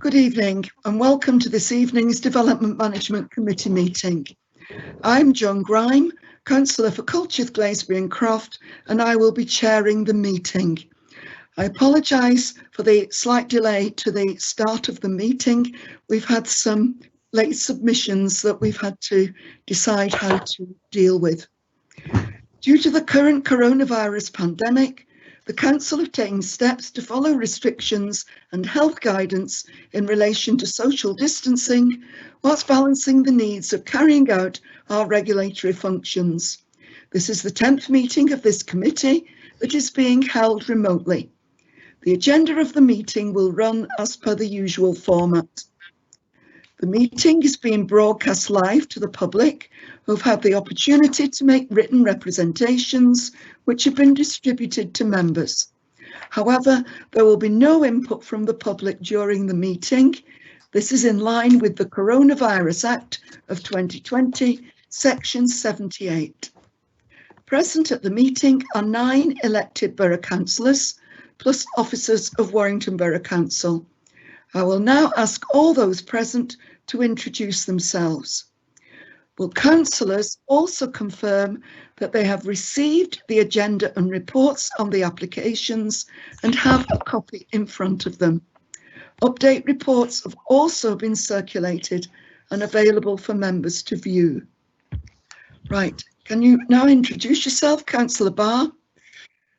Good evening and welcome to this evening's Development Management Committee meeting. I'm Joan Grime, Councillor for Culcheth, Glaisby and Croft, and I will be chairing the meeting. I apologise for the slight delay to the start of the meeting. We've had some late submissions that we've had to decide how to deal with. Due to the current coronavirus pandemic, the Council have taken steps to follow restrictions and health guidance in relation to social distancing, whilst balancing the needs of carrying out our regulatory functions. This is the 10th meeting of this committee that is being held remotely. The agenda of the meeting will run as per the usual format. The meeting is being broadcast live to the public who have had the opportunity to make written representations which have been distributed to members. However, there will be no input from the public during the meeting. This is in line with the Coronavirus Act of 2020, Section 78. Present at the meeting are 9 elected borough councillors, plus officers of Warrington Borough Council. I will now ask all those present to introduce themselves. Will councillors also confirm that they have received the agenda and reports on the applications and have a copy in front of them? Update reports have also been circulated and available for members to view. Right, can you now introduce yourself, Councillor Barr?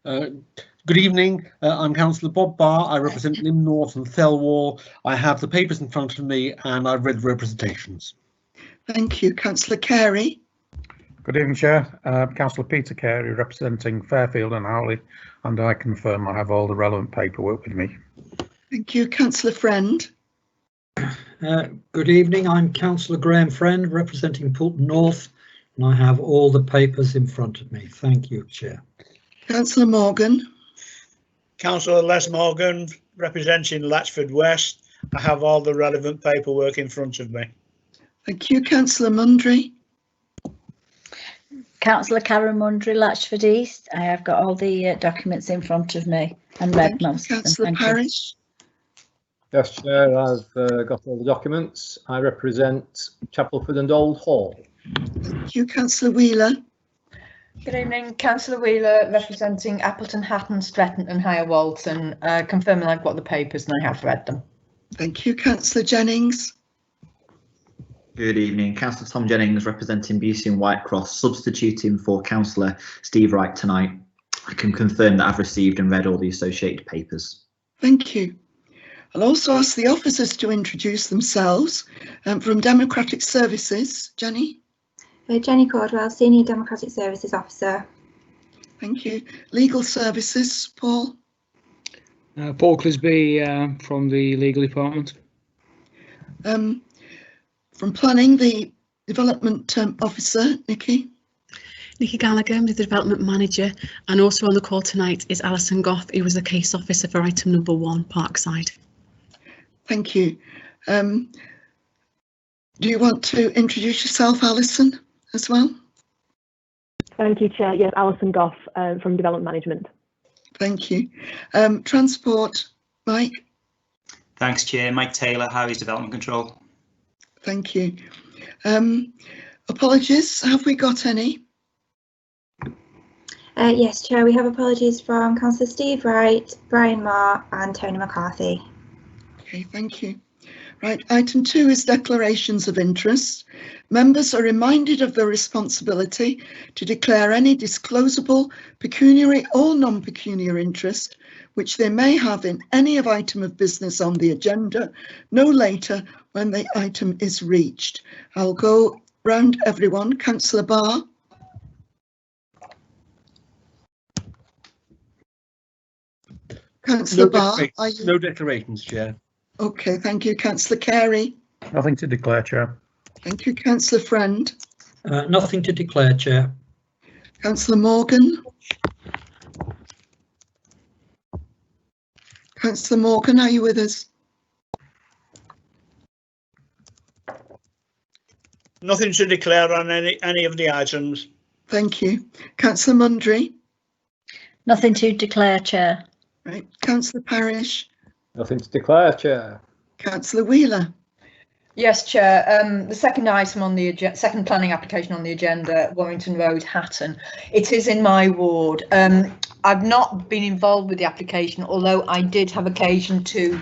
Good evening, I'm Councillor Bob Barr. I represent Lim North and Thelwall. I have the papers in front of me and I've read the representations. Thank you. Councillor Carey. Good evening, Chair. Councillor Peter Carey representing Fairfield and Howley, and I confirm I have all the relevant paperwork with me. Thank you. Councillor Friend. Good evening, I'm Councillor Graham Friend representing Poulton North, and I have all the papers in front of me. Thank you, Chair. Councillor Morgan. Councillor Les Morgan representing Latchford West. I have all the relevant paperwork in front of me. Thank you. Councillor Mundry. Councillor Karen Mundry, Latchford East. I have got all the documents in front of me and read most of them. Councillor Parish. Yes, Chair, I've got all the documents. I represent Chapelford and Old Hall. Thank you. Councillor Wheeler. Good evening, Councillor Wheeler representing Appleton, Hatton, Stretton and Higher Walton, confirming I've got the papers and I have read them. Thank you. Councillor Jennings. Good evening, Councillor Tom Jennings representing Busey and Whitecross, substituting for Councillor Steve Wright tonight. I can confirm that I've received and read all the associated papers. Thank you. I'll also ask the officers to introduce themselves. From Democratic Services, Jenny. Jenny Cordwell, Senior Democratic Services Officer. Thank you. Legal Services, Paul. Paul Clisby from the Legal Department. From Planning, the Development Officer, Nikki. Nikki Gallagher, I'm the Development Manager, and also on the call tonight is Alison Goff, who was the Case Officer for item number 1, Parkside. Thank you. Do you want to introduce yourself, Alison, as well? Thank you, Chair. Yes, Alison Goff from Development Management. Thank you. Transport, Mike. Thanks, Chair. Mike Taylor, Highways Development Control. Thank you. Apologies, have we got any? Yes, Chair, we have apologies from Councillor Steve Wright, Brian Marr and Tony McCarthy. Okay, thank you. Right, item 2 is declarations of interest. Members are reminded of their responsibility to declare any disclosable pecuniary or non-pecuniary interest which they may have in any of item of business on the agenda, no later when the item is reached. I'll go round everyone. Councillor Barr. Councillor Barr, are you? No declarations, Chair. Okay, thank you. Councillor Carey. Nothing to declare, Chair. Thank you. Councillor Friend. Nothing to declare, Chair. Councillor Morgan. Councillor Morgan, are you with us? Nothing to declare on any of the items. Thank you. Councillor Mundry. Nothing to declare, Chair. Right. Councillor Parish. Nothing to declare, Chair. Councillor Wheeler. Yes, Chair. The second item on the second planning application on the agenda, Warrington Road, Hatton. It is in my ward. I've not been involved with the application, although I did have occasion to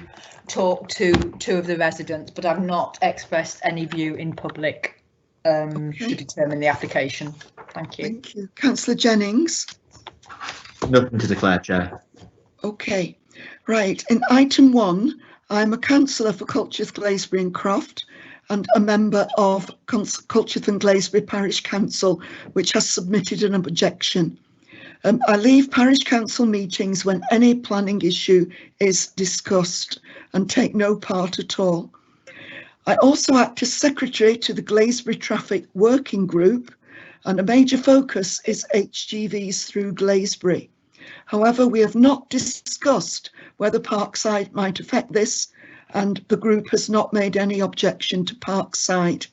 talk to two of the residents, but I've not expressed any view in public to determine the application. Thank you. Thank you. Councillor Jennings. Nothing to declare, Chair. Okay, right. In item 1, I'm a councillor for Culcheth, Glaisbury and Croft and a member of Culcheth and Glaisbury Parish Council, which has submitted an objection. I leave Parish Council meetings when any planning issue is discussed and take no part at all. I also act as secretary to the Glaisbury Traffic Working Group, and a major focus is HGVs through Glaisbury. However, we have not discussed whether Parkside might affect this, and the group has not made any objection to Parkside.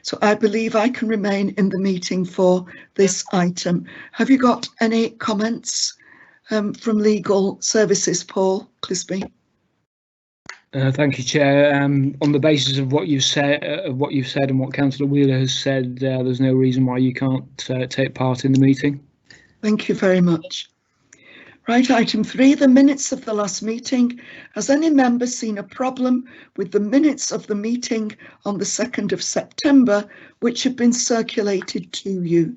So I believe I can remain in the meeting for this item. Have you got any comments from Legal Services, Paul Clisby? Thank you, Chair. On the basis of what you've said, and what Councillor Wheeler has said, there's no reason why you can't take part in the meeting. Thank you very much. Right, item 3, the minutes of the last meeting. Has any member seen a problem with the minutes of the meeting on the 2nd of September, which have been circulated to you?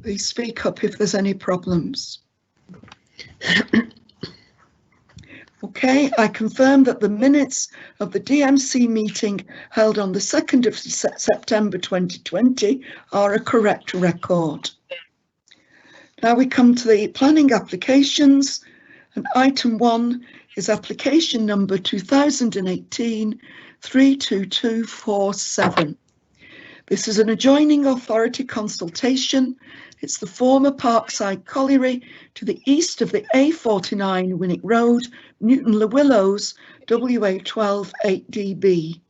Please speak up if there's any problems. Okay, I confirm that the minutes of the DMC meeting held on the 2nd of September 2020 are a correct record. Now we come to the planning applications, and item 1 is application number 2018-32247. This is an adjoining authority consultation. It's the former Parkside Colliery to the east of the A49 Winnick Road, Newton Le Willows, WA12 8DB.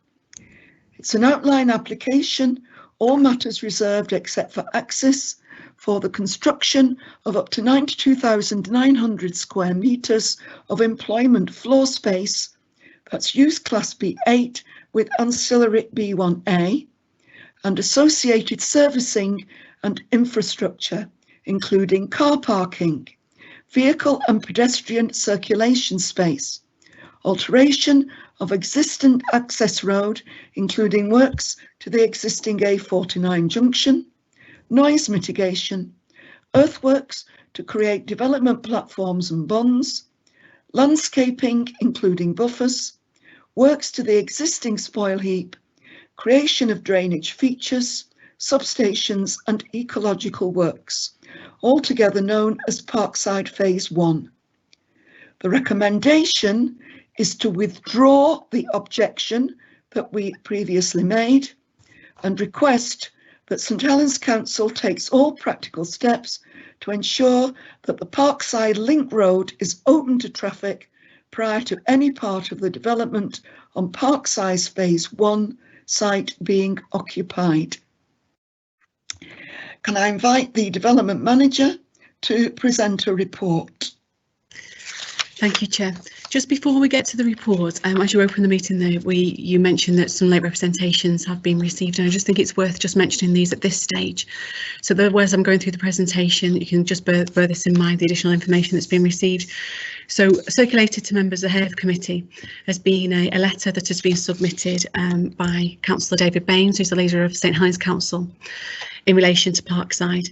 It's an outline application, all matters reserved except for access, for the construction of up to 92,900 square metres of employment floor space, that's use class B8 with ancillary B1A, and associated servicing and infrastructure, including car parking, vehicle and pedestrian circulation space, alteration of existing access road, including works to the existing A49 junction, noise mitigation, earthworks to create development platforms and bonds, landscaping including buffers, works to the existing spoil heap, creation of drainage features, substations and ecological works, altogether known as Parkside Phase 1. The recommendation is to withdraw the objection that we previously made and request that St Helens Council takes all practical steps to ensure that the Parkside Link Road is open to traffic prior to any part of the development on Parkside Phase 1 site being occupied. Can I invite the Development Manager to present a report? Thank you, Chair. Just before we get to the report, as you open the meeting there, you mentioned that some late representations have been received, and I just think it's worth just mentioning these at this stage. So as I'm going through the presentation, you can just bear this in mind, the additional information that's been received. So circulated to members of the Health Committee has been a letter that has been submitted by Councillor David Baines, who's the leader of St Helens Council, in relation to Parkside,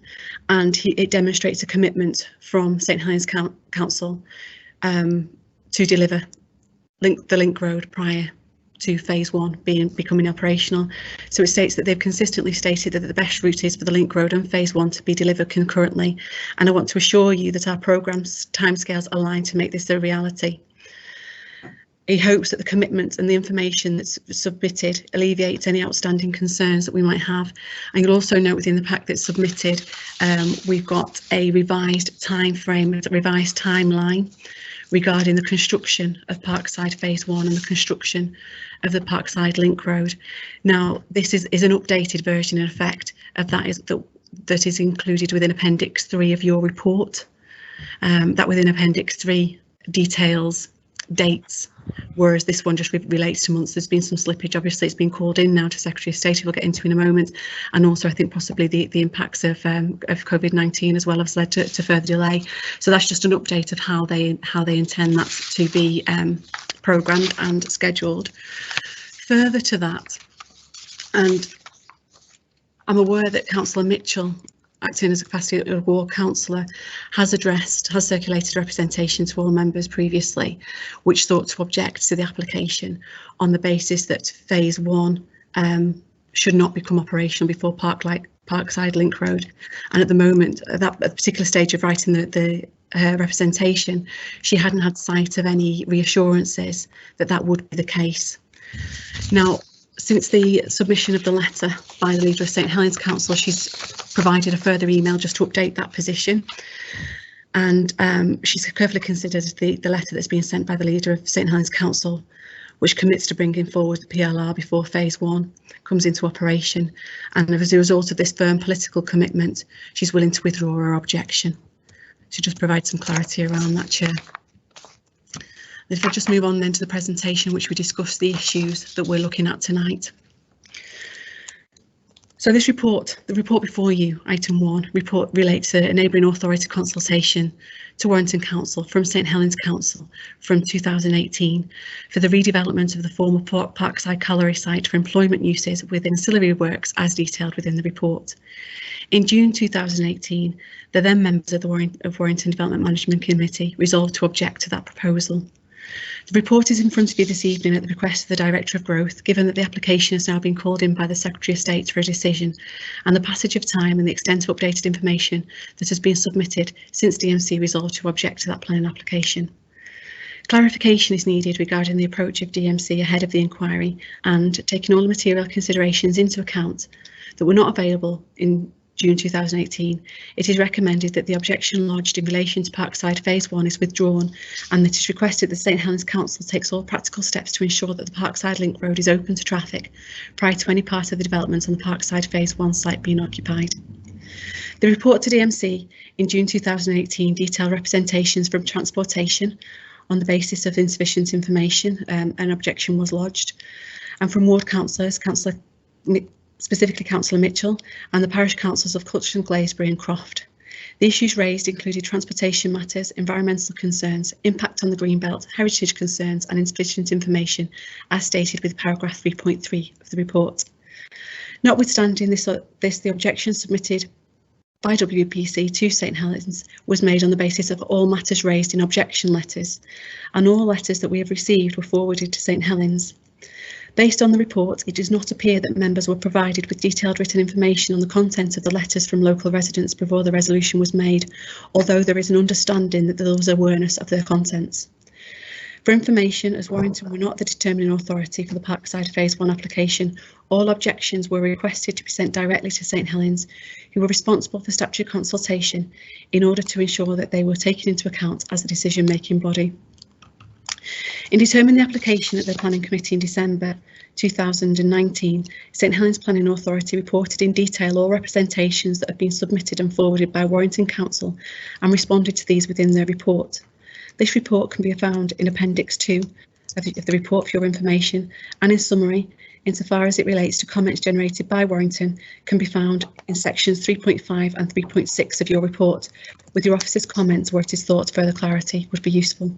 and it demonstrates a commitment from St Helens Council to deliver the link road prior to Phase 1 becoming operational. So it states that they've consistently stated that the best route is for the link road and Phase 1 to be delivered concurrently, and I want to assure you that our programme's timescales align to make this a reality. He hopes that the commitment and the information that's submitted alleviates any outstanding concerns that we might have. And you'll also note within the pack that's submitted, we've got a revised time frame, a revised timeline regarding the construction of Parkside Phase 1 and the construction of the Parkside Link Road. Now, this is an updated version, in effect, of that is included within Appendix 3 of your report. That within Appendix 3 details dates, whereas this one just relates to months. There's been some slippage. Obviously, it's been called in now to Secretary of State, who we'll get into in a moment, and also I think possibly the impacts of COVID-19 as well has led to further delay. So that's just an update of how they intend that to be programmed and scheduled. Further to that, and I'm aware that Councillor Mitchell, acting as a capacity of ward councillor, has circulated representation to all members previously, which sought to object to the application on the basis that phase 1 should not become operational before Parkside Link Road. And at the moment, at that particular stage of writing the representation, she hadn't had sight of any reassurances that that would be the case. Now, since the submission of the letter by the leader of St Helens Council, she's provided a further email just to update that position. And she's carefully considered the letter that's been sent by the leader of St Helens Council, which commits to bringing forward the PLR before phase 1 comes into operation. And as a result of this firm political commitment, she's willing to withdraw her objection. To just provide some clarity around that, Chair. If I just move on then to the presentation, which we discuss the issues that we're looking at tonight. So this report, the report before you, item 1, report relates to a neighbouring authority consultation to Warrington Council from St Helens Council from 2018 for the redevelopment of the former Parkside Colliery site for employment uses within ancillary works as detailed within the report. In June 2018, the then members of the Warrington Development Management Committee resolved to object to that proposal. The report is in front of you this evening at the request of the Director of Growth, given that the application has now been called in by the Secretary of State for a decision, and the passage of time and the extent of updated information that has been submitted since DMC resolved to object to that planning application. Clarification is needed regarding the approach of DMC ahead of the inquiry, and taking all the material considerations into account that were not available in June 2018, it is recommended that the objection lodged in relation to Parkside Phase 1 is withdrawn, and that it is requested that St Helens Council takes all practical steps to ensure that the Parkside Link Road is open to traffic prior to any part of the development on the Parkside Phase 1 site being occupied. The report to DMC in June 2018 detailed representations from transportation on the basis of insufficient information. An objection was lodged, and from ward councillors, specifically Councillor Mitchell, and the parish councils of Clutton, Glaisbury and Croft. The issues raised included transportation matters, environmental concerns, impact on the Greenbelt, heritage concerns and insufficient information, as stated with paragraph 3.3 of the report. Notwithstanding this, the objection submitted by WPC to St Helens was made on the basis of all matters raised in objection letters, and all letters that we have received were forwarded to St Helens. Based on the report, it does not appear that members were provided with detailed written information on the content of the letters from local residents before the resolution was made, although there is an understanding that there was awareness of their contents. For information, as Warrington were not the determining authority for the Parkside Phase 1 application, all objections were requested to be sent directly to St Helens, who were responsible for statutory consultation, in order to ensure that they were taken into account as a decision-making body. In determining the application at the Planning Committee in December 2019, St Helens Planning Authority reported in detail all representations that have been submitted and forwarded by Warrington Council and responded to these within their report. This report can be found in Appendix 2 of the report for your information, and in summary, insofar as it relates to comments generated by Warrington, can be found in sections 3.5 and 3.6 of your report, with your office's comments where it is thought further clarity would be useful.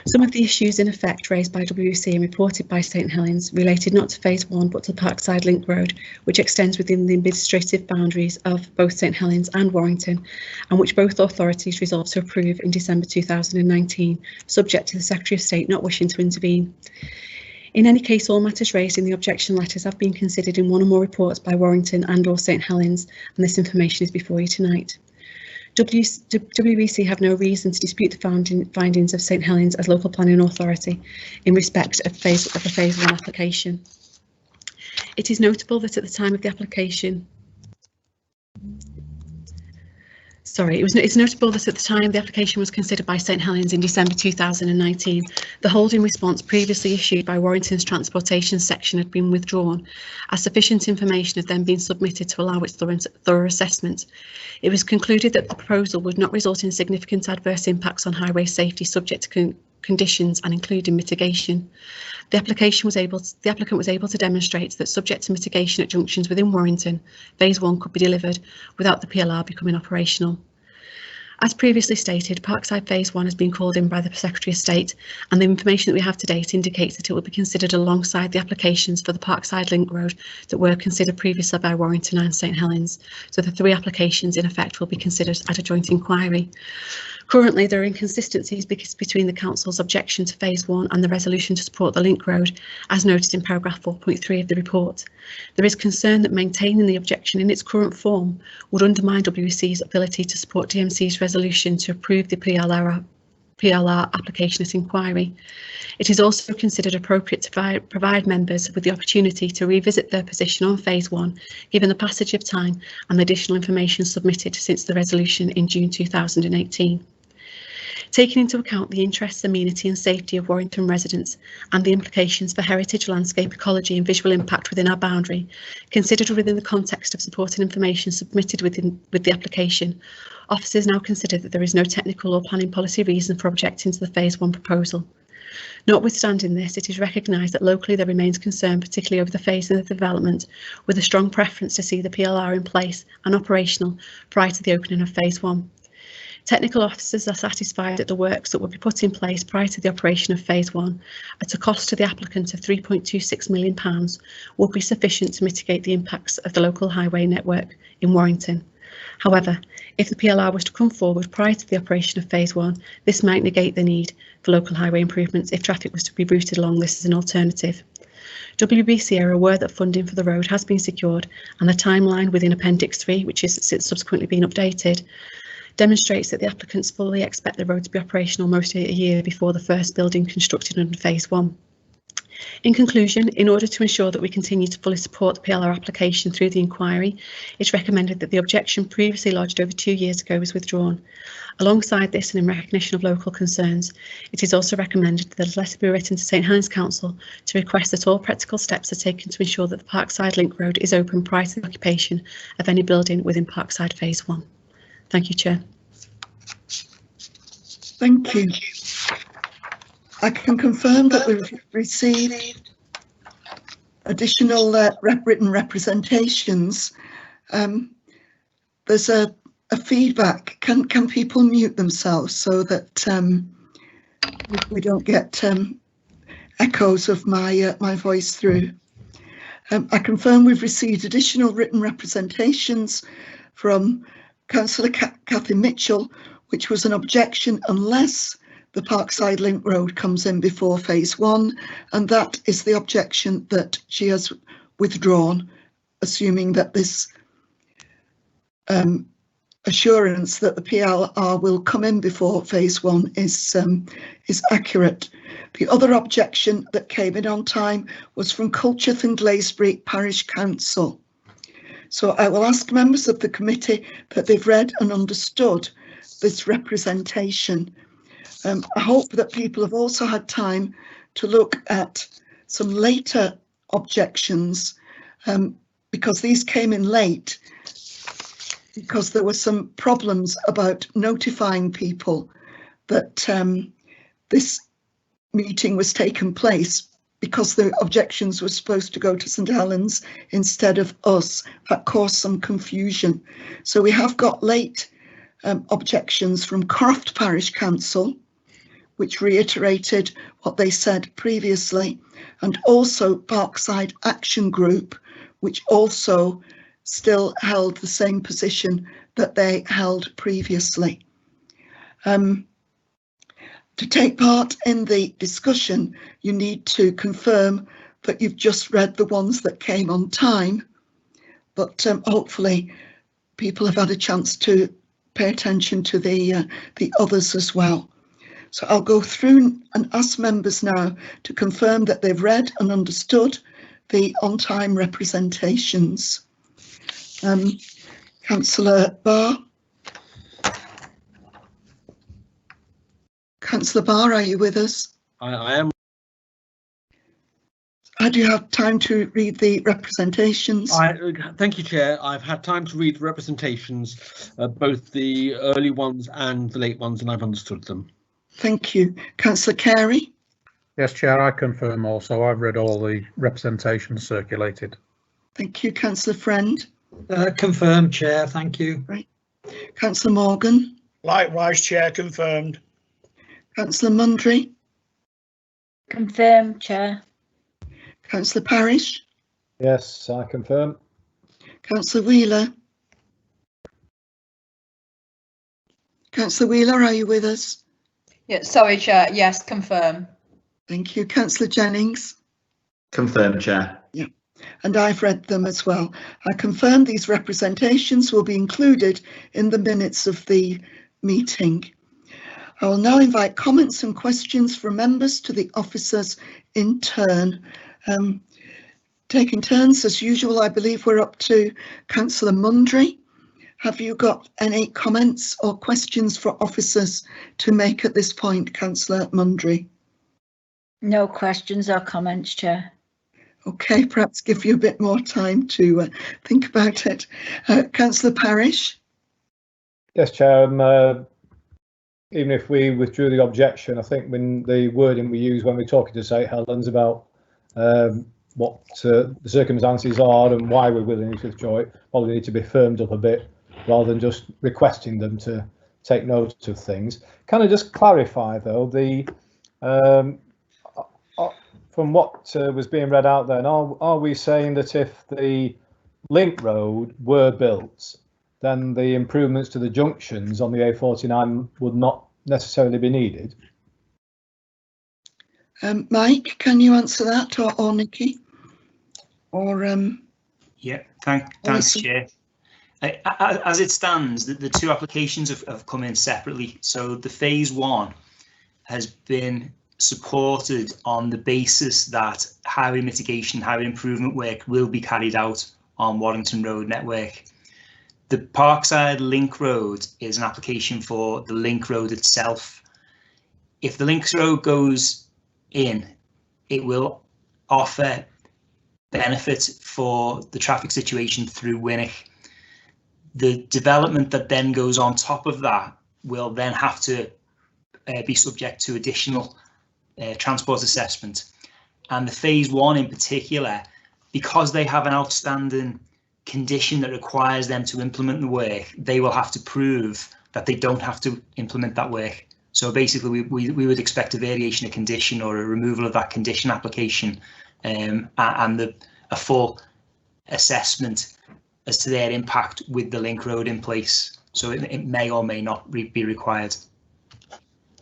Some of the issues in effect raised by WC and reported by St Helens related not to Phase 1 but to the Parkside Link Road, which extends within the administrative boundaries of both St Helens and Warrington, and which both authorities resolved to approve in December 2019, subject to the Secretary of State not wishing to intervene. In any case, all matters raised in the objection letters have been considered in one or more reports by Warrington and or St Helens, and this information is before you tonight. WBC have no reason to dispute the findings of St Helens as local planning authority in respect of the Phase 1 application. It is notable that at the time of the application, it's notable that at the time the application was considered by St Helens in December 2019, the holding response previously issued by Warrington's Transportation Section had been withdrawn, as sufficient information had then been submitted to allow its thorough assessment. It was concluded that the proposal would not result in significant adverse impacts on highway safety subject to conditions and including mitigation. The applicant was able to demonstrate that, subject to mitigation at junctions within Warrington, Phase 1 could be delivered without the PLR becoming operational. As previously stated, Parkside Phase 1 has been called in by the Secretary of State, and the information that we have to date indicates that it will be considered alongside the applications for the Parkside Link Road that were considered previously by Warrington and St Helens. So the 3 applications in effect will be considered at a joint inquiry. Currently, there are inconsistencies between the Council's objection to Phase 1 and the resolution to support the Link Road, as noted in paragraph 4.3 of the report. There is concern that maintaining the objection in its current form would undermine WEC's ability to support DMC's resolution to approve the PLR application at inquiry. It is also considered appropriate to provide members with the opportunity to revisit their position on Phase 1, given the passage of time and the additional information submitted since the resolution in June 2018. Taking into account the interests, amenity and safety of Warrington residents and the implications for heritage, landscape, ecology and visual impact within our boundary, considered within the context of supporting information submitted with the application, officers now consider that there is no technical or planning policy reason for objecting to the Phase 1 proposal. Notwithstanding this, it is recognised that locally there remains concern, particularly over the phasing of the development, with a strong preference to see the PLR in place and operational prior to the opening of Phase 1. Technical officers are satisfied that the works that will be put in place prior to the operation of Phase 1, at a cost to the applicant of £3.26 million, will be sufficient to mitigate the impacts of the local highway network in Warrington. However, if the PLR was to come forward prior to the operation of Phase 1, this might negate the need for local highway improvements if traffic was to be routed along this as an alternative. WBC are aware that funding for the road has been secured, and the timeline within Appendix 3, which has subsequently been updated, demonstrates that the applicants fully expect the road to be operational mostly a year before the first building constructed under Phase 1. In conclusion, in order to ensure that we continue to fully support the PLR application through the inquiry, it's recommended that the objection previously lodged over 2 years ago is withdrawn. Alongside this, and in recognition of local concerns, it is also recommended that a letter be written to St Helens Council to request that all practical steps are taken to ensure that the Parkside Link Road is open prior to the occupation of any building within Parkside Phase 1. Thank you, Chair. Thank you. I can confirm that we've received additional written representations. There's a feedback. Can people mute themselves so that we don't get echoes of my voice through? I confirm we've received additional written representations from Councillor Cathy Mitchell, which was an objection unless the Parkside Link Road comes in before Phase 1, and that is the objection that she has withdrawn, assuming that this assurance that the PLR will come in before Phase 1 is accurate. The other objection that came in on time was from Culcheth and Glaisbury Parish Council. So I will ask members of the committee that they've read and understood this representation. I hope that people have also had time to look at some later objections, because these came in late, because there were some problems about notifying people that this meeting was taking place, because the objections were supposed to go to St Helens instead of us. That caused some confusion. So we have got late objections from Croft Parish Council, which reiterated what they said previously, and also Parkside Action Group, which also still held the same position that they held previously. To take part in the discussion, you need to confirm that you've just read the ones that came on time, but hopefully people have had a chance to pay attention to the others as well. So I'll go through and ask members now to confirm that they've read and understood the on-time representations. Councillor Barr. Councillor Barr, are you with us? I am. Do you have time to read the representations? Thank you, Chair. I've had time to read the representations, both the early ones and the late ones, and I've understood them. Thank you. Councillor Carey? Yes, Chair, I confirm also. I've read all the representations circulated. Thank you. Councillor Friend? Confirmed, Chair. Thank you. Right. Councillor Morgan? Likewise, Chair, confirmed. Councillor Mundry? Confirmed, Chair. Councillor Parish? Yes, I confirm. Councillor Wheeler? Councillor Wheeler, are you with us? Yeah, sorry, Chair. Yes, confirm. Thank you. Councillor Jennings? Confirmed, Chair. Yeah, and I've read them as well. I confirm these representations will be included in the minutes of the meeting. I will now invite comments and questions from members to the officers in turn. Taking turns as usual, I believe we're up to Councillor Mundry. Have you got any comments or questions for officers to make at this point, Councillor Mundry? No questions or comments, Chair. Okay, perhaps give you a bit more time to think about it. Councillor Parish? Yes, Chair. Even if we withdrew the objection, I think when the wording we use when we're talking to St Helens about what the circumstances are and why we're willing to withdraw it, probably need to be firmed up a bit rather than just requesting them to take note of things. Can I just clarify though, the from what was being read out then, are we saying that if the link road were built, then the improvements to the junctions on the A49 would not necessarily be needed? Mike, can you answer that, or Nikki? Or yeah, thanks, Chair. As it stands, the two applications have come in separately. So the phase 1 has been supported on the basis that highway mitigation, highway improvement work will be carried out on Warrington Road network. The Parkside Link Road is an application for the Link Road itself. If the Link Road goes in, it will offer benefit for the traffic situation through Winwick. The development that then goes on top of that will then have to be subject to additional transport assessment. And the phase 1 in particular, because they have an outstanding condition that requires them to implement the work, they will have to prove that they don't have to implement that work. So basically we would expect a variation of condition or a removal of that condition application and a full assessment as to their impact with the link road in place. So it may or may not be required.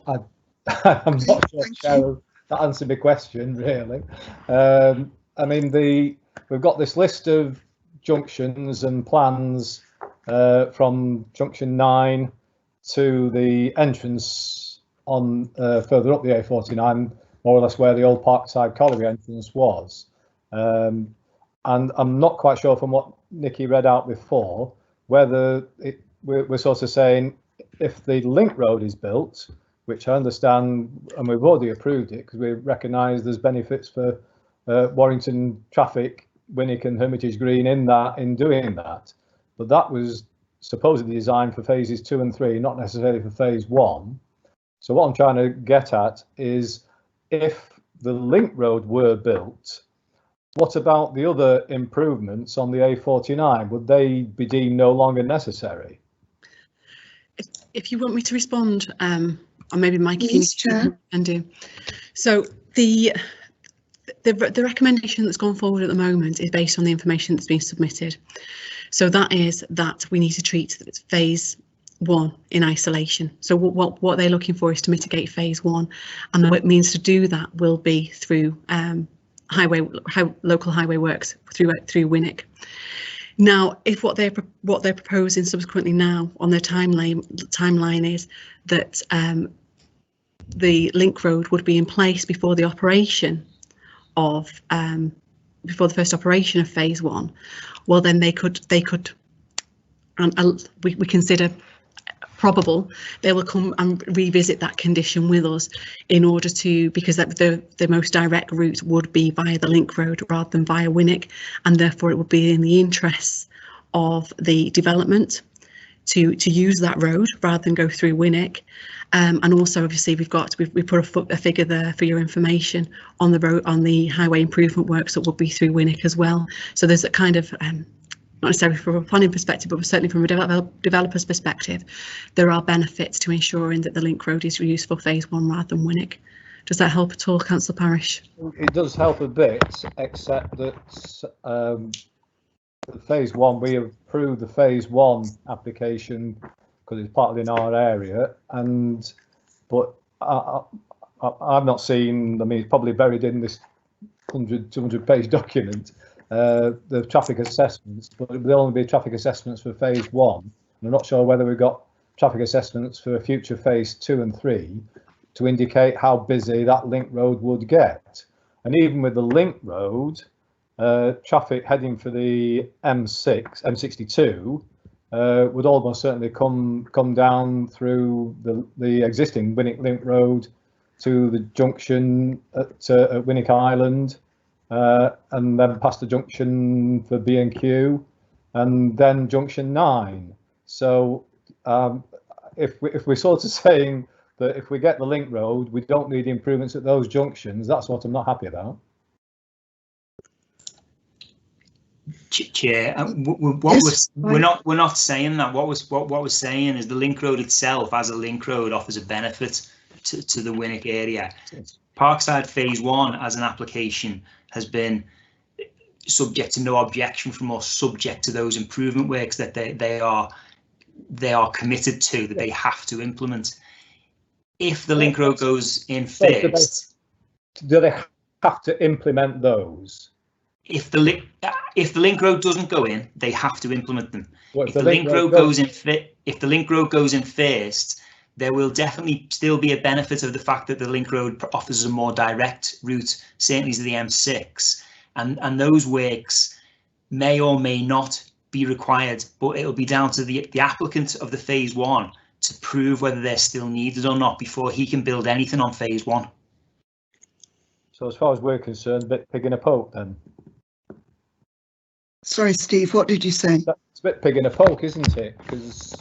I'm not sure that answered my question, really. I mean, we've got this list of junctions and plans from junction 9 to the entrance on further up the A49, more or less where the old Parkside colliery entrance was. And I'm not quite sure from what Nikki read out before whether we're sort of saying if the link road is built, which I understand, and we've already approved it because we recognise there's benefits for Warrington traffic, Winwick and Hermitage Green in doing that. But that was supposedly designed for phases 2 and 3, not necessarily for phase 1. So what I'm trying to get at is if the link road were built, what about the other improvements on the A49? Would they be deemed no longer necessary? If you want me to respond, or maybe Mike, if you can do. So the recommendation that's gone forward at the moment is based on the information that's been submitted. So that is that we need to treat phase 1 in isolation. So what they're looking for is to mitigate phase 1, and what it means to do that will be through local highway works through Winwick. Now, if what they're proposing subsequently now on their timeline is that the link road would be in place before the operation of before the first operation of phase 1, well then they could and we consider probable they will come and revisit that condition with us in order to, because the most direct route would be via the link road rather than via Winwick, and therefore it would be in the interests of the development to use that road rather than go through Winwick. And also, obviously, we put a figure there for your information on the road, on the highway improvement works that will be through Winwick as well. So there's a kind of not necessarily from a planning perspective, but certainly from a developer's perspective, there are benefits to ensuring that the link road is used for phase 1 rather than Winwick. Does that help at all, Councillor Parish? It does help a bit, except that phase 1, we approved the phase 1 application because it's partly in our area, but I've not seen, I mean, it's probably buried in this 200 page document, the traffic assessments, but there'll only be traffic assessments for phase 1. And I'm not sure whether we've got traffic assessments for future phase 2 and 3 to indicate how busy that link road would get. And even with the link road, traffic heading for the M62 would almost certainly come down through the existing Winwick Link Road to the junction at Winwick Island, and then past the junction for B&Q, and then junction 9. So if we're sort of saying that if we get the link road, we don't need improvements at those junctions, that's what I'm not happy about. Chair, we're not saying that. What we're saying is the link road itself, as a link road, offers a benefit to the Winwick area. Parkside phase 1 as an application has been subject to no objection from us, subject to those improvement works that they are committed to, that they have to implement. If the link road goes in first, do they have to implement those? If the link road doesn't go in, they have to implement them. If the link road goes in first, there will definitely still be a benefit of the fact that the link road offers a more direct route, certainly to the M6, and those works may or may not be required, but it'll be down to the applicant of the phase 1 to prove whether they're still needed or not before he can build anything on phase 1. So as far as we're concerned, a bit pig in a poke then. Sorry, Steve, what did you say? It's a bit pig in a poke, isn't it? Because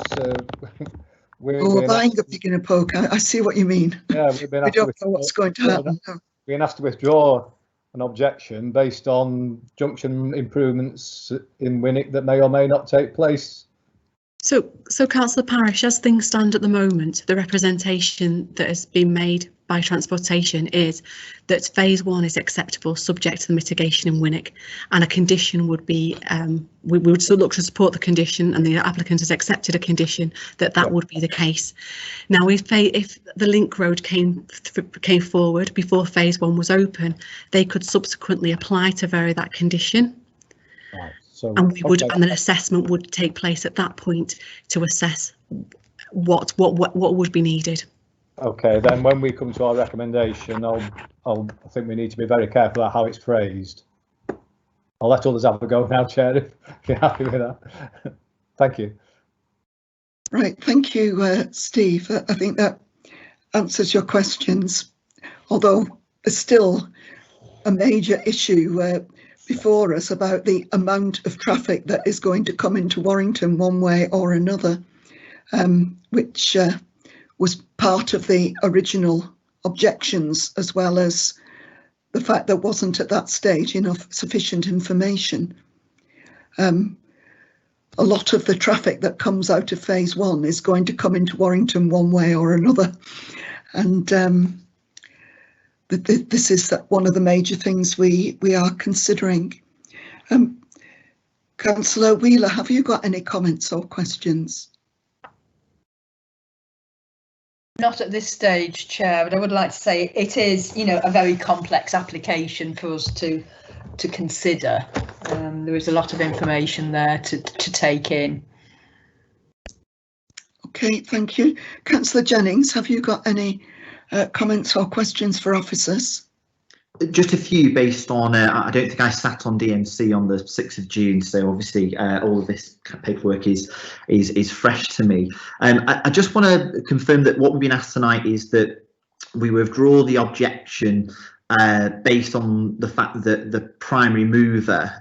we're buying a pig in a poke. I see what you mean. Yeah, we don't know what's going to happen. We're going to have to withdraw an objection based on junction improvements in Winwick that may or may not take place. So Councillor Parish, as things stand at the moment, the representation that has been made by transportation is that phase 1 is acceptable subject to the mitigation in Winwick, and a condition would be, we would still look to support the condition, and the applicant has accepted a condition that would be the case. Now, if the link road came forward before phase 1 was open, they could subsequently apply to vary that condition. Right. So, and and an assessment would take place at that point to assess what would be needed. Okay, then when we come to our recommendation, I think we need to be very careful about how it's phrased. I'll let others have a go now, Chair, if you're happy with that. Thank you. Right, thank you, Steve. I think that answers your questions, although there's still a major issue before us about the amount of traffic that is going to come into Warrington one way or another, which was part of the original objections, as well as the fact there wasn't at that stage enough sufficient information. A lot of the traffic that comes out of phase 1 is going to come into Warrington one way or another, and this is one of the major things we are considering. Councillor Wheeler, have you got any comments or questions? Not at this stage, Chair, but I would like to say it is, a very complex application for us to consider. There is a lot of information there to take in. Okay, thank you. Councillor Jennings, have you got any comments or questions for officers? Just a few based on, I don't think I sat on DMC on the 6th of June, so obviously all of this paperwork is fresh to me. I just want to confirm that what we've been asked tonight is that we withdraw the objection based on the fact that the primary mover,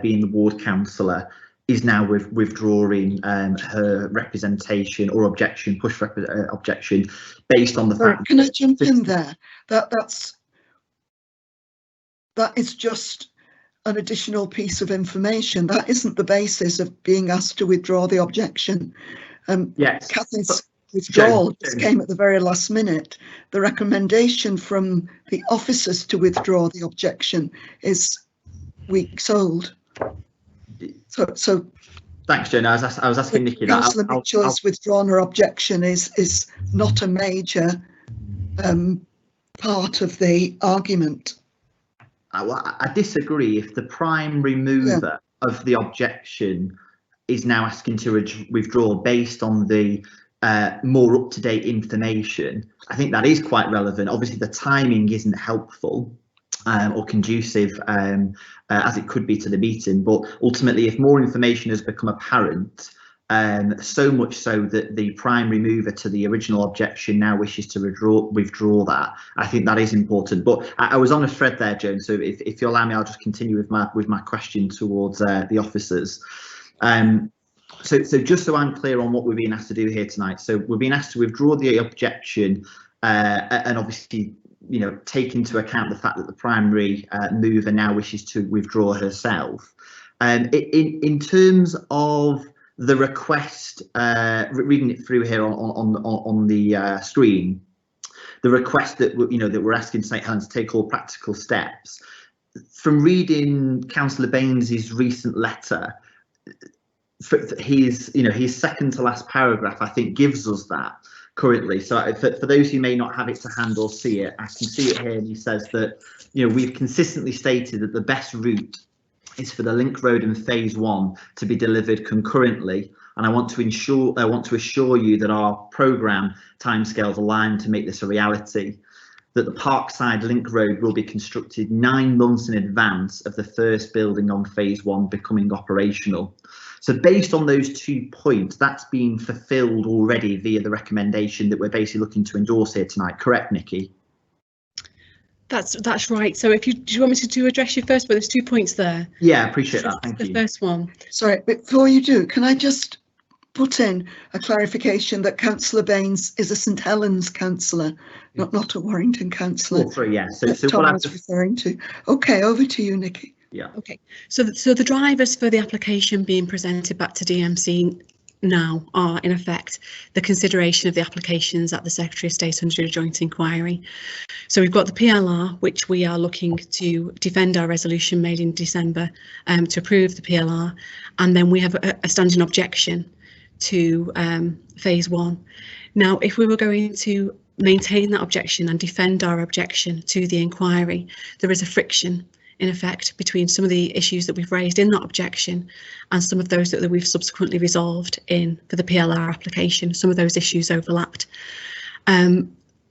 being the ward councillor, is now withdrawing her representation or objection, objection, based on the fact. Can I jump in there? That is just an additional piece of information. That isn't the basis of being asked to withdraw the objection. Yes. Kathy's withdrawal just came at the very last minute. The recommendation from the officers to withdraw the objection is weeks old. So thanks, Joan. I was asking Nikki that. Councillor Mitchell's withdrawn her objection is not a major part of the argument. I disagree. If the primary mover of the objection is now asking to withdraw based on the more up-to-date information, I think that is quite relevant. Obviously, the timing isn't helpful or conducive as it could be to the meeting, but ultimately, if more information has become apparent, so much so that the primary mover to the original objection now wishes to withdraw that, I think that is important. But I was on a thread there, Joan, so if you allow me, I'll just continue with my question towards the officers. So just so I'm clear on what we're being asked to do here tonight, so we're being asked to withdraw the objection and obviously, you know, take into account the fact that the primary mover now wishes to withdraw herself. In terms of the request, reading it through here on the screen, the request that that we're asking St Helens to take all practical steps. From reading Councillor Baines's recent letter, his second to last paragraph, I think, gives us that currently. So for those who may not have it to hand or see it, I can see it here, and he says that we've consistently stated that the best route is for the link road and phase 1 to be delivered concurrently, and I want to assure you that our programme timescales align to make this a reality, that the Parkside link road will be constructed 9 months in advance of the first building on phase 1 becoming operational. So based on those 2 points, that's been fulfilled already via the recommendation that we're basically looking to endorse here tonight. Correct, Nikki? That's right. So do you want me to address you first? But there's 2 points there. Yeah, I appreciate that. Thank you. The first one. Sorry, before you do, can I just put in a clarification that Councillor Baines is a St Helens councillor, not a Warrington councillor. Oh, sorry, yeah. So Tom what I was referring to. Okay, over to you, Nikki. Yeah. Okay. So the drivers for the application being presented back to DMC now are, in effect, the consideration of the applications at the Secretary of State under a joint inquiry. So we've got the PLR, which we are looking to defend our resolution made in December to approve the PLR, and then we have a standing objection to phase 1. Now, if we were going to maintain that objection and defend our objection to the inquiry, there is a friction in effect between some of the issues that we've raised in that objection and some of those that we've subsequently resolved for the PLR application. Some of those issues overlapped.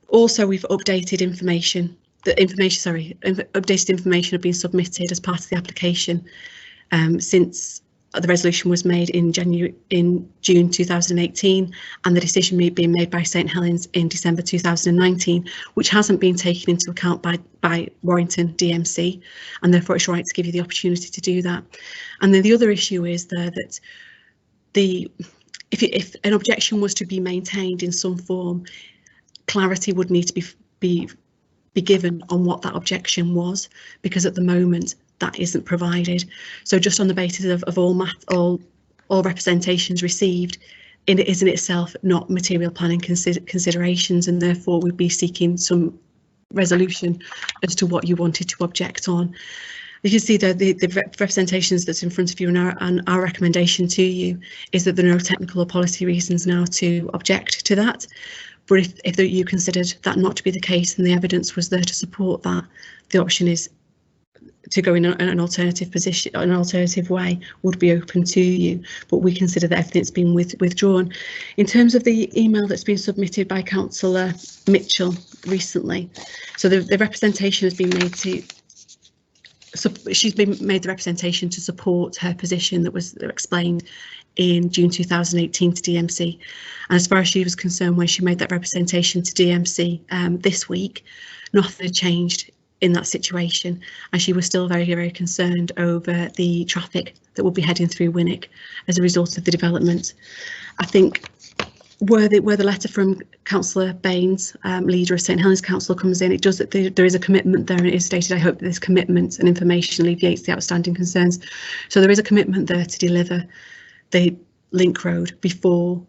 Also, we've updated information. Updated information have been submitted as part of the application since the resolution was made in June 2018, and the decision being made by St Helens in December 2019, which hasn't been taken into account by Warrington DMC, and therefore it's right to give you the opportunity to do that. And then the other issue is there that if an objection was to be maintained in some form, clarity would need to be given on what that objection was, because at the moment that isn't provided. So just on the basis of all representations received, it is in itself not material planning considerations, and therefore we'd be seeking some resolution as to what you wanted to object on. You can see that the representations that's in front of you and our recommendation to you is that there are no technical or policy reasons now to object to that. But if you considered that not to be the case and the evidence was there to support that, the option is to go in an alternative position, an alternative way would be open to you, but we consider that everything's been withdrawn. In terms of the email that's been submitted by Councillor Mitchell recently, so the representation has been made to, she's been made the representation to support her position that was explained in June 2018 to DMC, and as far as she was concerned when she made that representation to DMC this week, nothing had changed in that situation, and she was still very, very concerned over the traffic that will be heading through Winwick as a result of the development. I think where the letter from Councillor Baines, leader of St Helens Council, comes in, it does that there is a commitment there, and it is stated, I hope that this commitment and information alleviates the outstanding concerns. So there is a commitment there to deliver the link road before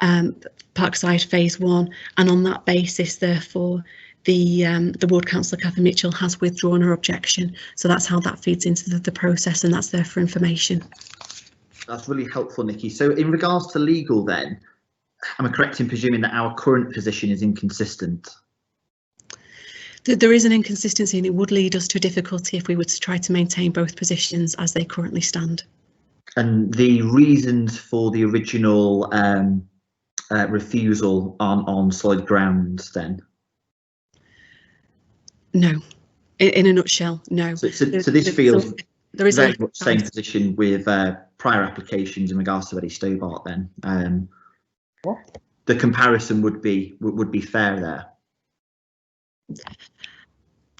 Parkside phase 1, and on that basis, therefore, the ward councillor Catherine Mitchell has withdrawn her objection. So that's how that feeds into the process, and that's there for information. That's really helpful, Nikki. So in regards to legal then, am I correct in presuming that our current position is inconsistent? There is an inconsistency, and it would lead us to a difficulty if we were to try to maintain both positions as they currently stand. And the reasons for the original refusal on solid grounds then? No, in a nutshell, no. So this feels very much same position with prior applications in regards to Eddie Stobart then. What? The comparison would be fair there.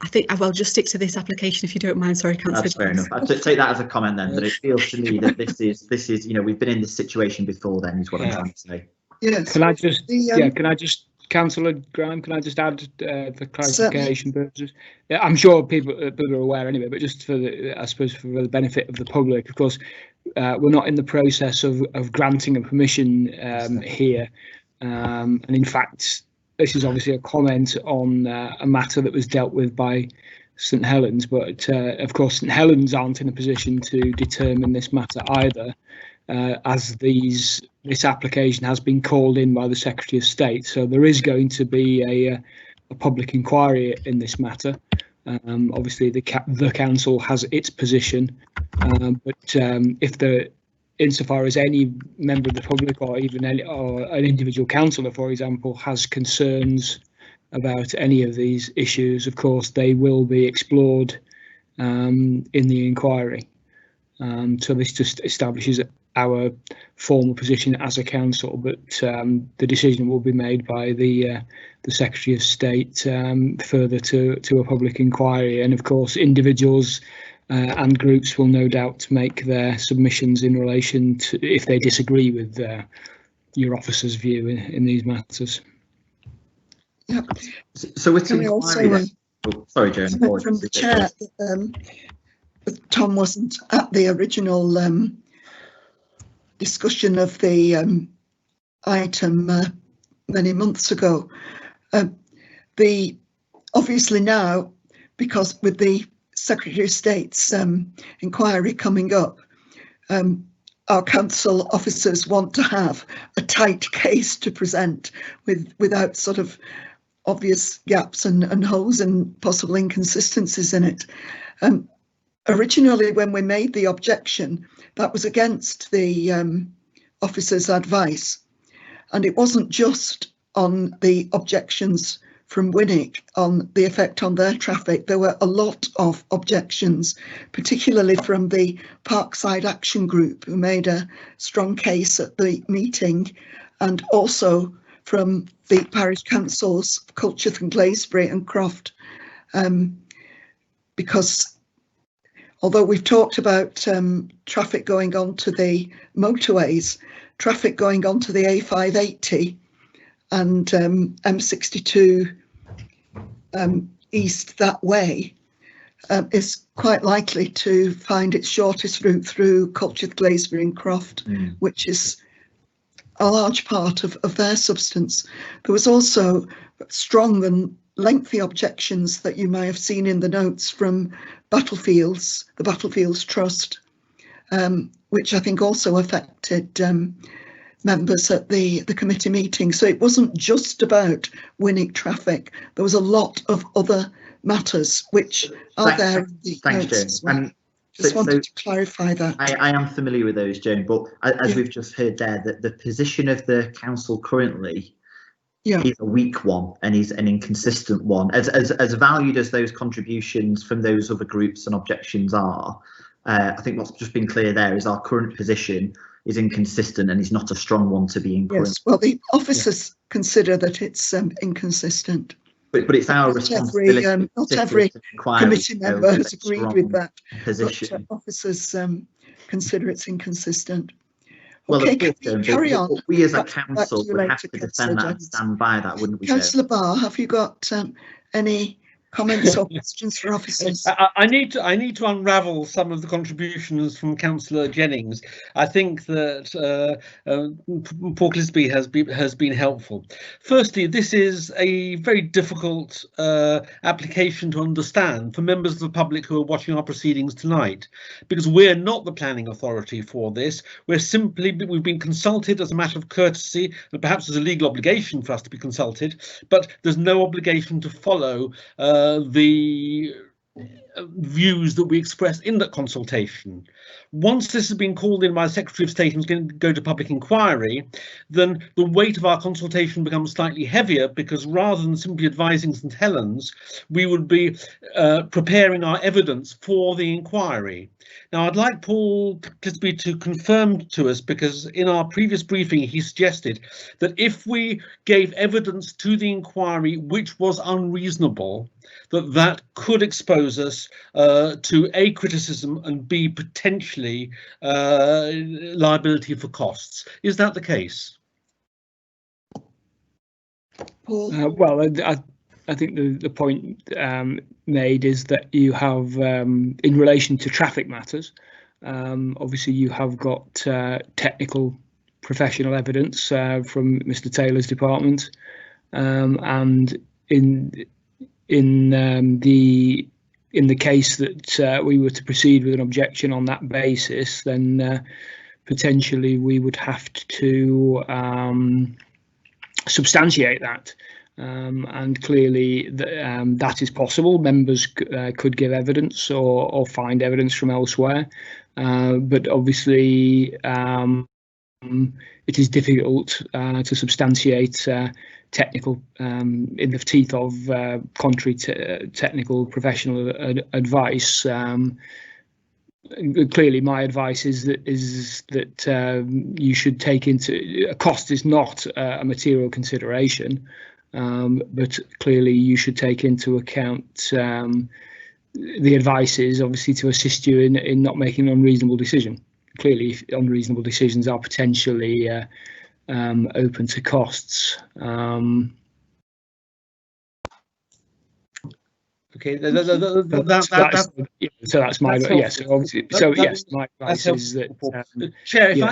I think I will just stick to this application if you don't mind. Sorry, Councillor. That's fair enough. I'll take that as a comment then. But it feels to me that this is we've been in this situation before. Then is what I'm trying to say. Yes. Can I just Councillor Graham, can I just add for clarification purposes? Yeah, I'm sure people are aware anyway, but just for I suppose for the benefit of the public, of course, we're not in the process of granting a permission here, and in fact, this is obviously a comment on a matter that was dealt with by St Helens, but of course St Helens aren't in a position to determine this matter either, as this application has been called in by the Secretary of State. So there is going to be a public inquiry in this matter. Obviously, the council has its position, but insofar as any member of the public or even or an individual councillor, for example, has concerns about any of these issues, of course, they will be explored in the inquiry. So this just establishes our formal position as a council, but the decision will be made by the Secretary of State further to a public inquiry, and of course individuals and groups will no doubt make their submissions in relation to if they disagree with your officer's view in these matters. Yep. So it's sorry, Joan. From the chair, Tom wasn't at the original discussion of the item many months ago. Obviously now, because with the Secretary of State's inquiry coming up, our council officers want to have a tight case to present without sort of obvious gaps and holes and possible inconsistencies in it. Originally, when we made the objection, that was against the officer's advice, and it wasn't just on the objections from Winwick on the effect on their traffic. There were a lot of objections, particularly from the Parkside Action Group, who made a strong case at the meeting, and also from the Parish Councils of Culcheth and Glaisbury and Croft, because although we've talked about traffic going on to the motorways, traffic going on to the A580 and M62 east that way is quite likely to find its shortest route through Culcheth, Glaisbury and Croft, which is a large part of their substance. There was also strong and lengthy objections that you may have seen in the notes from Battlefields, the Battlefields Trust, which I think also affected members at the committee meeting. So it wasn't just about Winwick traffic. There was a lot of other matters which are there in the notes as well. Just wanted to clarify that. I am familiar with those, Joan, but as we've just heard there, that the position of the council currently is a weak one and is an inconsistent one. As valued as those contributions from those other groups and objections are, I think what's just been clear there is our current position is inconsistent and is not a strong one to be in. Yes, well, the officers consider that it's inconsistent. But it's our responsibility. Not every committee member has agreed with that position. But officers consider it's inconsistent. Well, okay, carry on. We as a council would have to defend that and stand by that, wouldn't we? Councillor Barr, have you got any comments or questions for officers? I need to unravel some of the contributions from Councillor Jennings. I think that Paul Clisby has been helpful. Firstly, this is a very difficult application to understand for members of the public who are watching our proceedings tonight, because we're not the planning authority for this. We've been consulted as a matter of courtesy, and perhaps there's a legal obligation for us to be consulted, but there's no obligation to follow the views that we express in that consultation. Once this has been called in by the Secretary of State and is going to go to public inquiry, then the weight of our consultation becomes slightly heavier, because rather than simply advising St Helens, we would be preparing our evidence for the inquiry. Now, I'd like Paul Clisby to confirm to us, because in our previous briefing he suggested that if we gave evidence to the inquiry which was unreasonable, that could expose us to A, criticism, and B, potentially liability for costs. Is that the case? Paul? Well, I think the point made is that you have, in relation to traffic matters, obviously you have got technical professional evidence from Mr Taylor's department, and in the case that we were to proceed with an objection on that basis, then potentially we would have to substantiate that. And clearly that is possible. Members could give evidence or find evidence from elsewhere, but obviously it is difficult to substantiate technical in the teeth of contrary to technical professional advice. Clearly, my advice is that you should take into cost is not a material consideration. But clearly you should take into account the advice is obviously to assist you in not making an unreasonable decision. Clearly, if unreasonable decisions are potentially open to costs. Okay, so that's my yes. So obviously, so yes, my advice is that Chair, if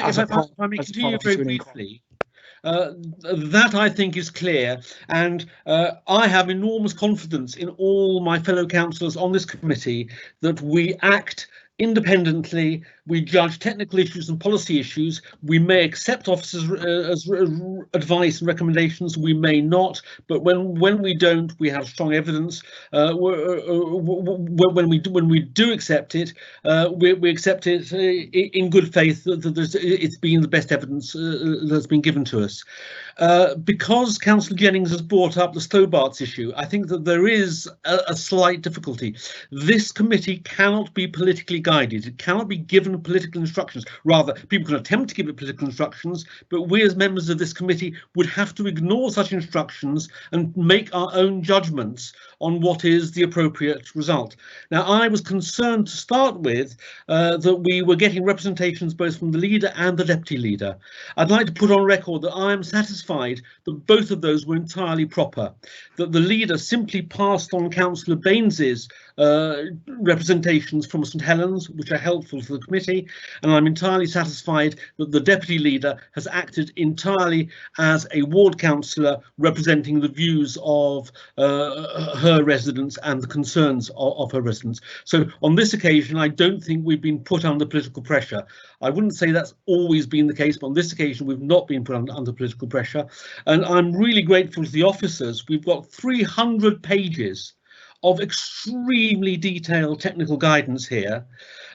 I may continue very briefly. That I think is clear, and I have enormous confidence in all my fellow councillors on this committee that we act independently, we judge technical issues and policy issues. We may accept officers' advice and recommendations, we may not, but when we don't, we have strong evidence. When we do accept it, we accept it in good faith that it's been the best evidence that's been given to us. Because Councillor Jennings has brought up the Stobarts issue, I think that there is a slight difficulty. This committee cannot be politically guided. It cannot be given political instructions. Rather, people can attempt to give it political instructions, but we as members of this committee would have to ignore such instructions and make our own judgments on what is the appropriate result. Now, I was concerned to start with that we were getting representations both from the leader and the deputy leader. I'd like to put on record that I am satisfied that both of those were entirely proper, that the leader simply passed on Councillor Baines's representations from St Helens, which are helpful to the committee, and I'm entirely satisfied that the deputy leader has acted entirely as a ward councillor representing the views of her residents and the concerns of her residents. So on this occasion, I don't think we've been put under political pressure. I wouldn't say that's always been the case, but on this occasion we've not been put under political pressure, and I'm really grateful to the officers. We've got 300 pages of extremely detailed technical guidance here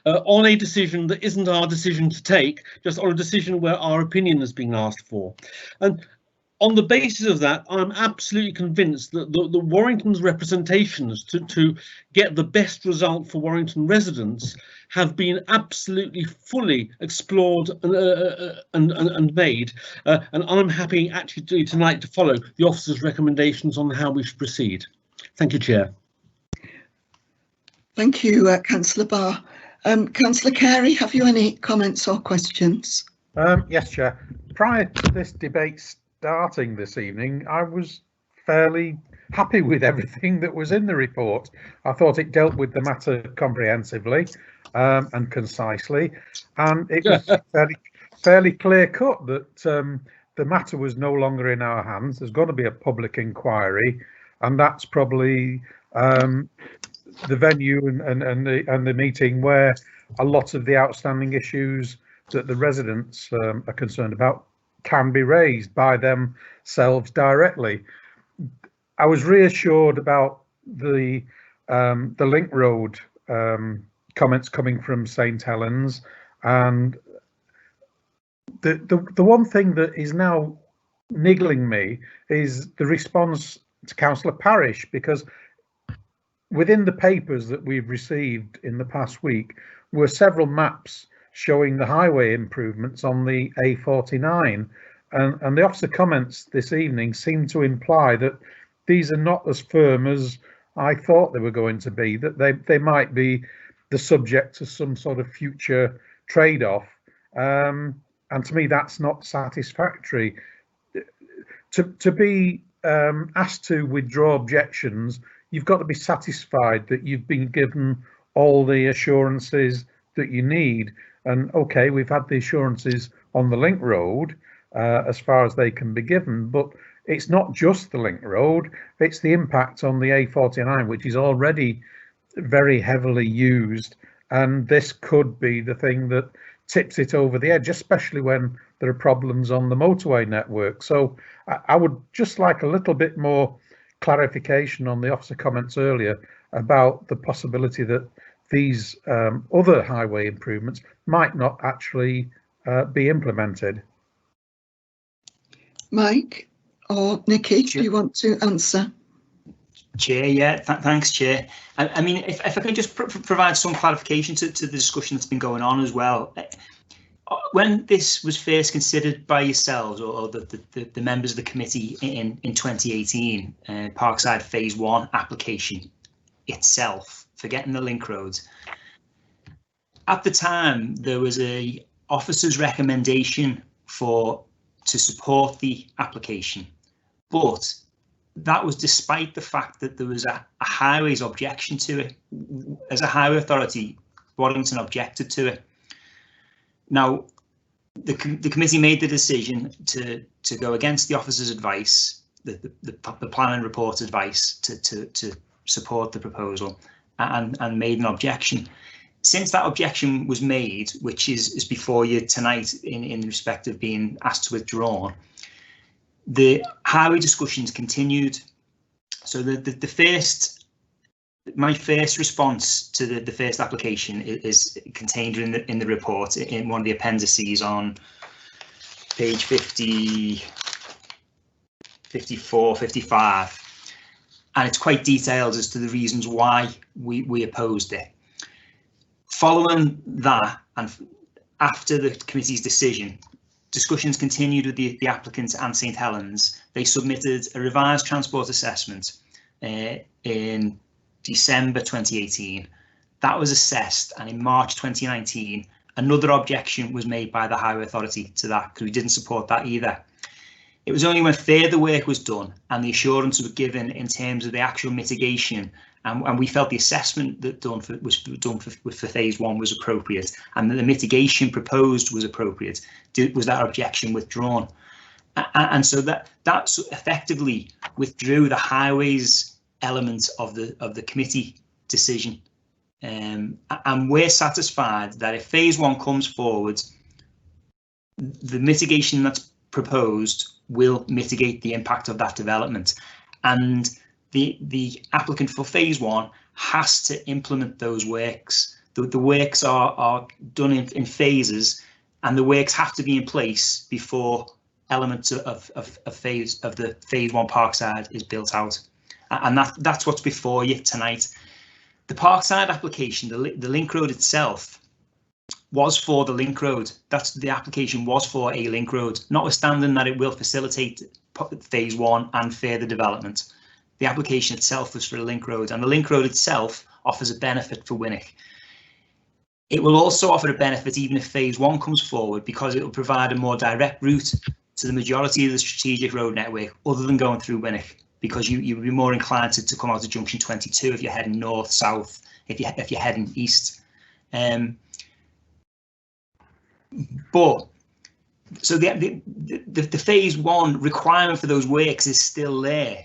on a decision that isn't our decision to take, just on a decision where our opinion is being asked for. And on the basis of that, I'm absolutely convinced that the Warrington's representations to get the best result for Warrington residents have been absolutely fully explored and made, and I'm happy actually tonight to follow the officer's recommendations on how we should proceed. Thank you, Chair. Thank you, Councillor Barr. Councillor Carey, have you any comments or questions? Yes, Chair. Prior to this debate starting this evening, I was fairly happy with everything that was in the report. I thought it dealt with the matter comprehensively and concisely, and it was fairly clear cut that the matter was no longer in our hands. There's going to be a public inquiry, and that's probably the venue and the meeting where a lot of the outstanding issues that the residents are concerned about can be raised by themselves directly. I was reassured about the Link Road comments coming from St Helens, and the one thing that is now niggling me is the response to Councillor Parish, because within the papers that we've received in the past week were several maps showing the highway improvements on the A49, and the officer comments this evening seem to imply that these are not as firm as I thought they were going to be, that they might be the subject to some sort of future trade-off, and to me that's not satisfactory. To be asked to withdraw objections, you've got to be satisfied that you've been given all the assurances that you need. And okay, we've had the assurances on the Link Road as far as they can be given, but it's not just the Link Road, it's the impact on the A49, which is already very heavily used, and this could be the thing that tips it over the edge, especially when there are problems on the motorway network. So I would just like a little bit more clarification on the officer comments earlier about the possibility that these other highway improvements might not actually be implemented. Mike or Nikki, do you want to answer? Chair, yeah, thanks, Chair. I mean, if I can just provide some clarification to the discussion that's been going on as well. When this was first considered by yourselves or the members of the committee in 2018, Parkside Phase 1 application itself, forgetting the Link Roads, at the time there was a officer's recommendation to support the application, but that was despite the fact that there was a highways objection to it. As a highway authority, Waddington objected to it. Now, the committee made the decision to go against the officer's advice, the planning report advice, to support the proposal, and made an objection. Since that objection was made, which is before you tonight in respect of being asked to withdraw, the highway discussions continued. So my first response to the first application is contained in the report in one of the appendices on page 50, 54, 55, and it's quite detailed as to the reasons why we opposed it. Following that, and after the committee's decision, discussions continued with the applicants and St Helens. They submitted a revised transport assessment in December 2018. That was assessed, and in March 2019, another objection was made by the Highway Authority to that, because we didn't support that either. It was only when further work was done and the assurance was given in terms of the actual mitigation, and we felt the assessment that was done for Phase 1 was appropriate, and that the mitigation proposed was appropriate, was that objection withdrawn. And so that effectively withdrew the highways element of the committee decision. And we're satisfied that if Phase 1 comes forward, the mitigation that's proposed will mitigate the impact of that development, and the applicant for Phase 1 has to implement those works. The works are done in phases, and the works have to be in place before elements of the Phase 1 Parkside is built out, and that's what's before you tonight. The Parkside application, the Link Road itself, was for the Link Road. The application was for a Link Road, notwithstanding that it will facilitate Phase 1 and further development. The application itself was for a link road, and the link road itself offers a benefit for Winwick. It will also offer a benefit even if phase 1 comes forward, because it will provide a more direct route to the majority of the strategic road network other than going through Winwick, because you would be more inclined to come out of junction 22 if you're heading north, south, if you're heading east. But so the phase 1 requirement for those works is still there,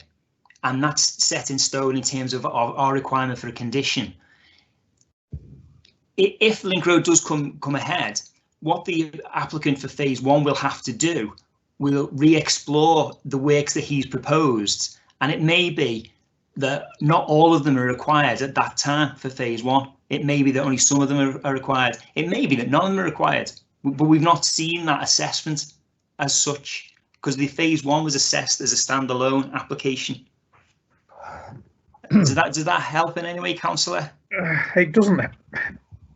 and that's set in stone in terms of our requirement for a condition. If Link Road does come ahead, what the applicant for phase 1 will have to do will re-explore the works that he's proposed, and it may be that not all of them are required at that time for phase 1. It may be that only some of them are required. It may be that none of them are required, but we've not seen that assessment as such, because the phase 1 was assessed as a standalone application. Does that help in any way, Councillor? It doesn't.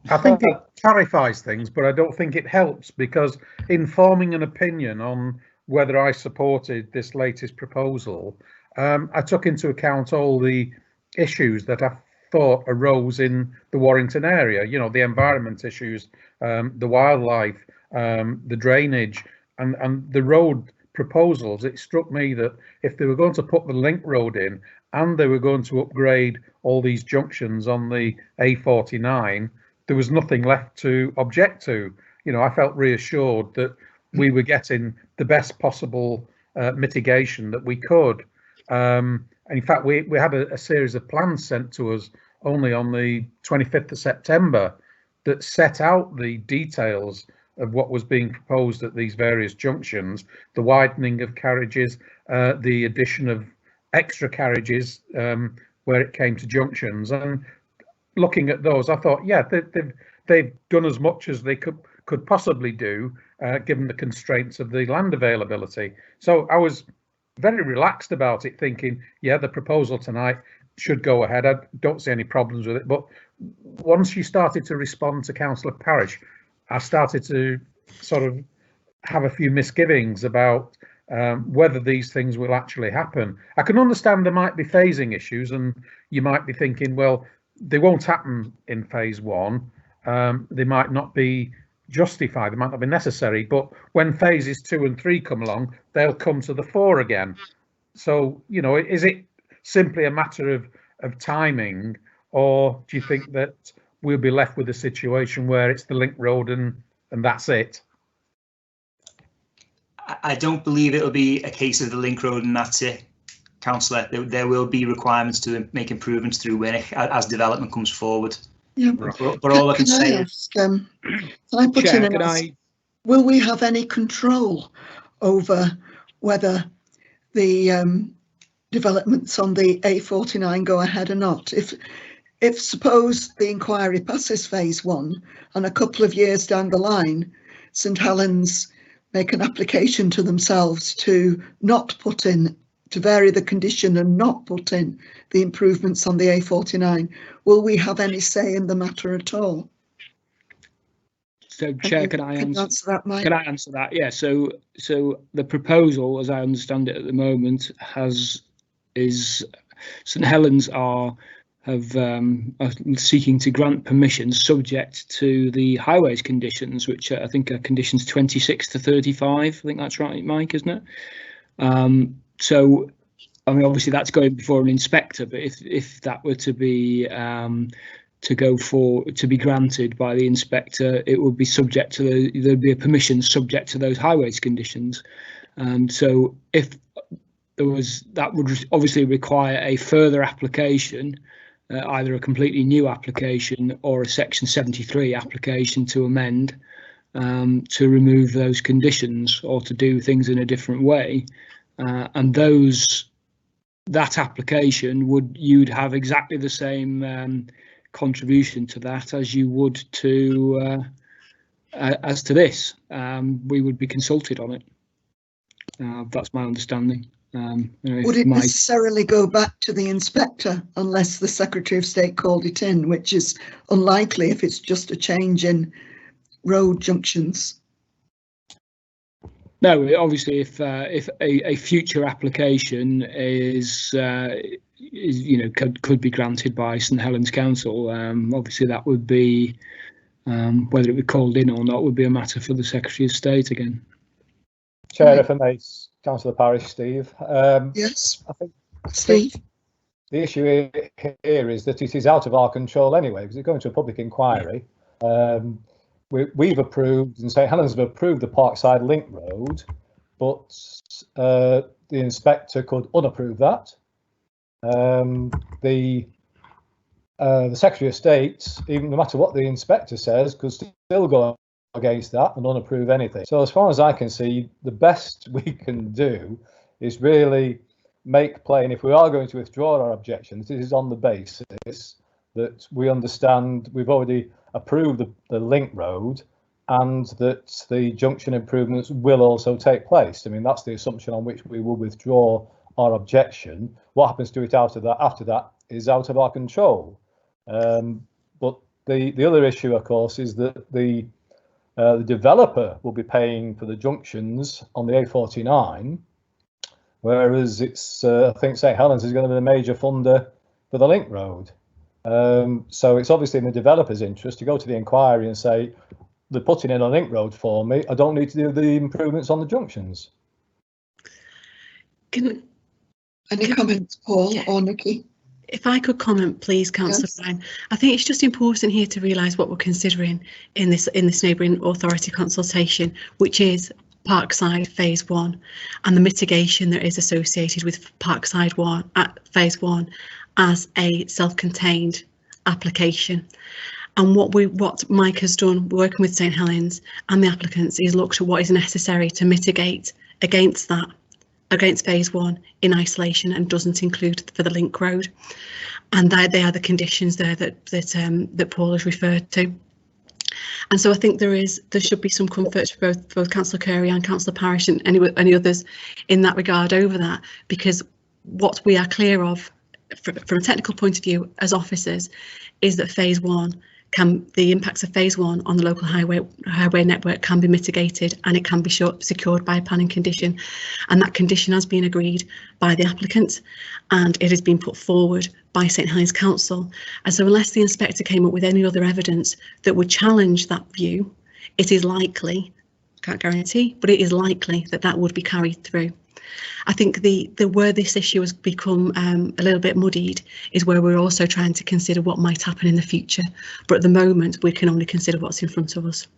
I think it clarifies things, but I don't think it helps, because in forming an opinion on whether I supported this latest proposal, I took into account all the issues that I thought arose in the Warrington area, you know, the environment issues, the wildlife, the drainage, and the road proposals. It struck me that if they were going to put the link road in and they were going to upgrade all these junctions on the A49, there was nothing left to object to. You know, I felt reassured that we were getting the best possible mitigation that we could. In fact, we had a series of plans sent to us only on the 25th of September that set out the details of what was being proposed at these various junctions, the widening of carriages, the addition of extra carriages where it came to junctions. And looking at those, I thought, yeah, they've done as much as they could possibly do, given the constraints of the land availability. So I was very relaxed about it, thinking, yeah, the proposal tonight should go ahead. I don't see any problems with it. But once you started to respond to Councillor Parish, I started to sort of have a few misgivings about whether these things will actually happen. I can understand there might be phasing issues, and you might be thinking, well, they won't happen in phase 1. They might not be justified, they might not be necessary, but when phases 2 and 3 come along, they'll come to the fore again. So, you know, is it simply a matter of timing, or do you think that we'll be left with a situation where it's the link road and that's it? I don't believe it'll be a case of the link road and that's it, Councillor. There will be requirements to make improvements through Winwick as development comes forward. Yeah, but all I can say is, can I put Chair, in will we have any control over whether the developments on the A49 go ahead or not? If suppose the inquiry passes phase 1 and a couple of years down the line, St Helens make an application to themselves to not put in, to vary the condition and not put in the improvements on the A49, will we have any say in the matter at all? So, Chair, can I answer that, Mike? Can I answer that? Yeah. So the proposal, as I understand it at the moment, is St Helens are seeking to grant permission subject to the highways conditions, which I think are conditions 26 to 35. I think that's right, Mike, isn't it? So, I mean, obviously that's going before an inspector, but if that were to be to be granted by the inspector, it would be subject to there'd be a permission subject to those highways conditions. So if there was, that would obviously require a further application, either a completely new application or a Section 73 application to amend, to remove those conditions or to do things in a different way. And that application you'd have exactly the same contribution to that as you would to as to this. We would be consulted on it. That's my understanding. Would it necessarily go back to the inspector unless the Secretary of State called it in, which is unlikely if it's just a change in road junctions? No, obviously, if a future application is could be granted by St Helens Council. Obviously, that would be whether it be called in or not would be a matter for the Secretary of State again. Chair, if I may, Councillor Parish, Steve. Yes. I think Steve. The issue here is that it is out of our control anyway, because it's going to a public inquiry. We've approved, and St Helens have approved the Parkside Link Road, but the inspector could unapprove that. The Secretary of State, even no matter what the inspector says, could still go against that and unapprove anything. So as far as I can see, the best we can do is really make plain, if we are going to withdraw our objections, it is on the basis that we understand we've already approved the link road and that the junction improvements will also take place. I mean, that's the assumption on which we will withdraw our objection. What happens to it after that is out of our control. But the other issue, of course, is that the developer will be paying for the junctions on the A49, whereas it's I think St Helens is going to be the major funder for the link road. So it's obviously in the developer's interest to go to the inquiry and say, they're putting in a link road for me, I don't need to do the improvements on the junctions. Any comments, Paul or Nikki? If I could comment, please, Councillor Bryan. I think it's just important here to realise what we're considering in this neighbouring authority consultation, which is Parkside Phase 1 and the mitigation that is associated with Parkside Phase 1 as a self-contained application. And what Mike has done working with St Helens and the applicants is looked at what is necessary to mitigate against Phase 1 in isolation, and doesn't include for the link road. And they are the conditions there that Paul has referred to. And so I think there should be some comfort for both Councillor Curry and Councillor Parish and any others in that regard over that, because what we are clear of from a technical point of view as officers is that Phase 1 the impacts of Phase 1 on the local highway network can be mitigated, and it can be secured by a planning condition, and that condition has been agreed by the applicant and it has been put forward by St Helens Council. And so unless the inspector came up with any other evidence that would challenge that view, it is likely, can't guarantee, but it is likely that that would be carried through. I think where this issue has become a little bit muddied is where we're also trying to consider what might happen in the future. But at the moment, we can only consider what's in front of us.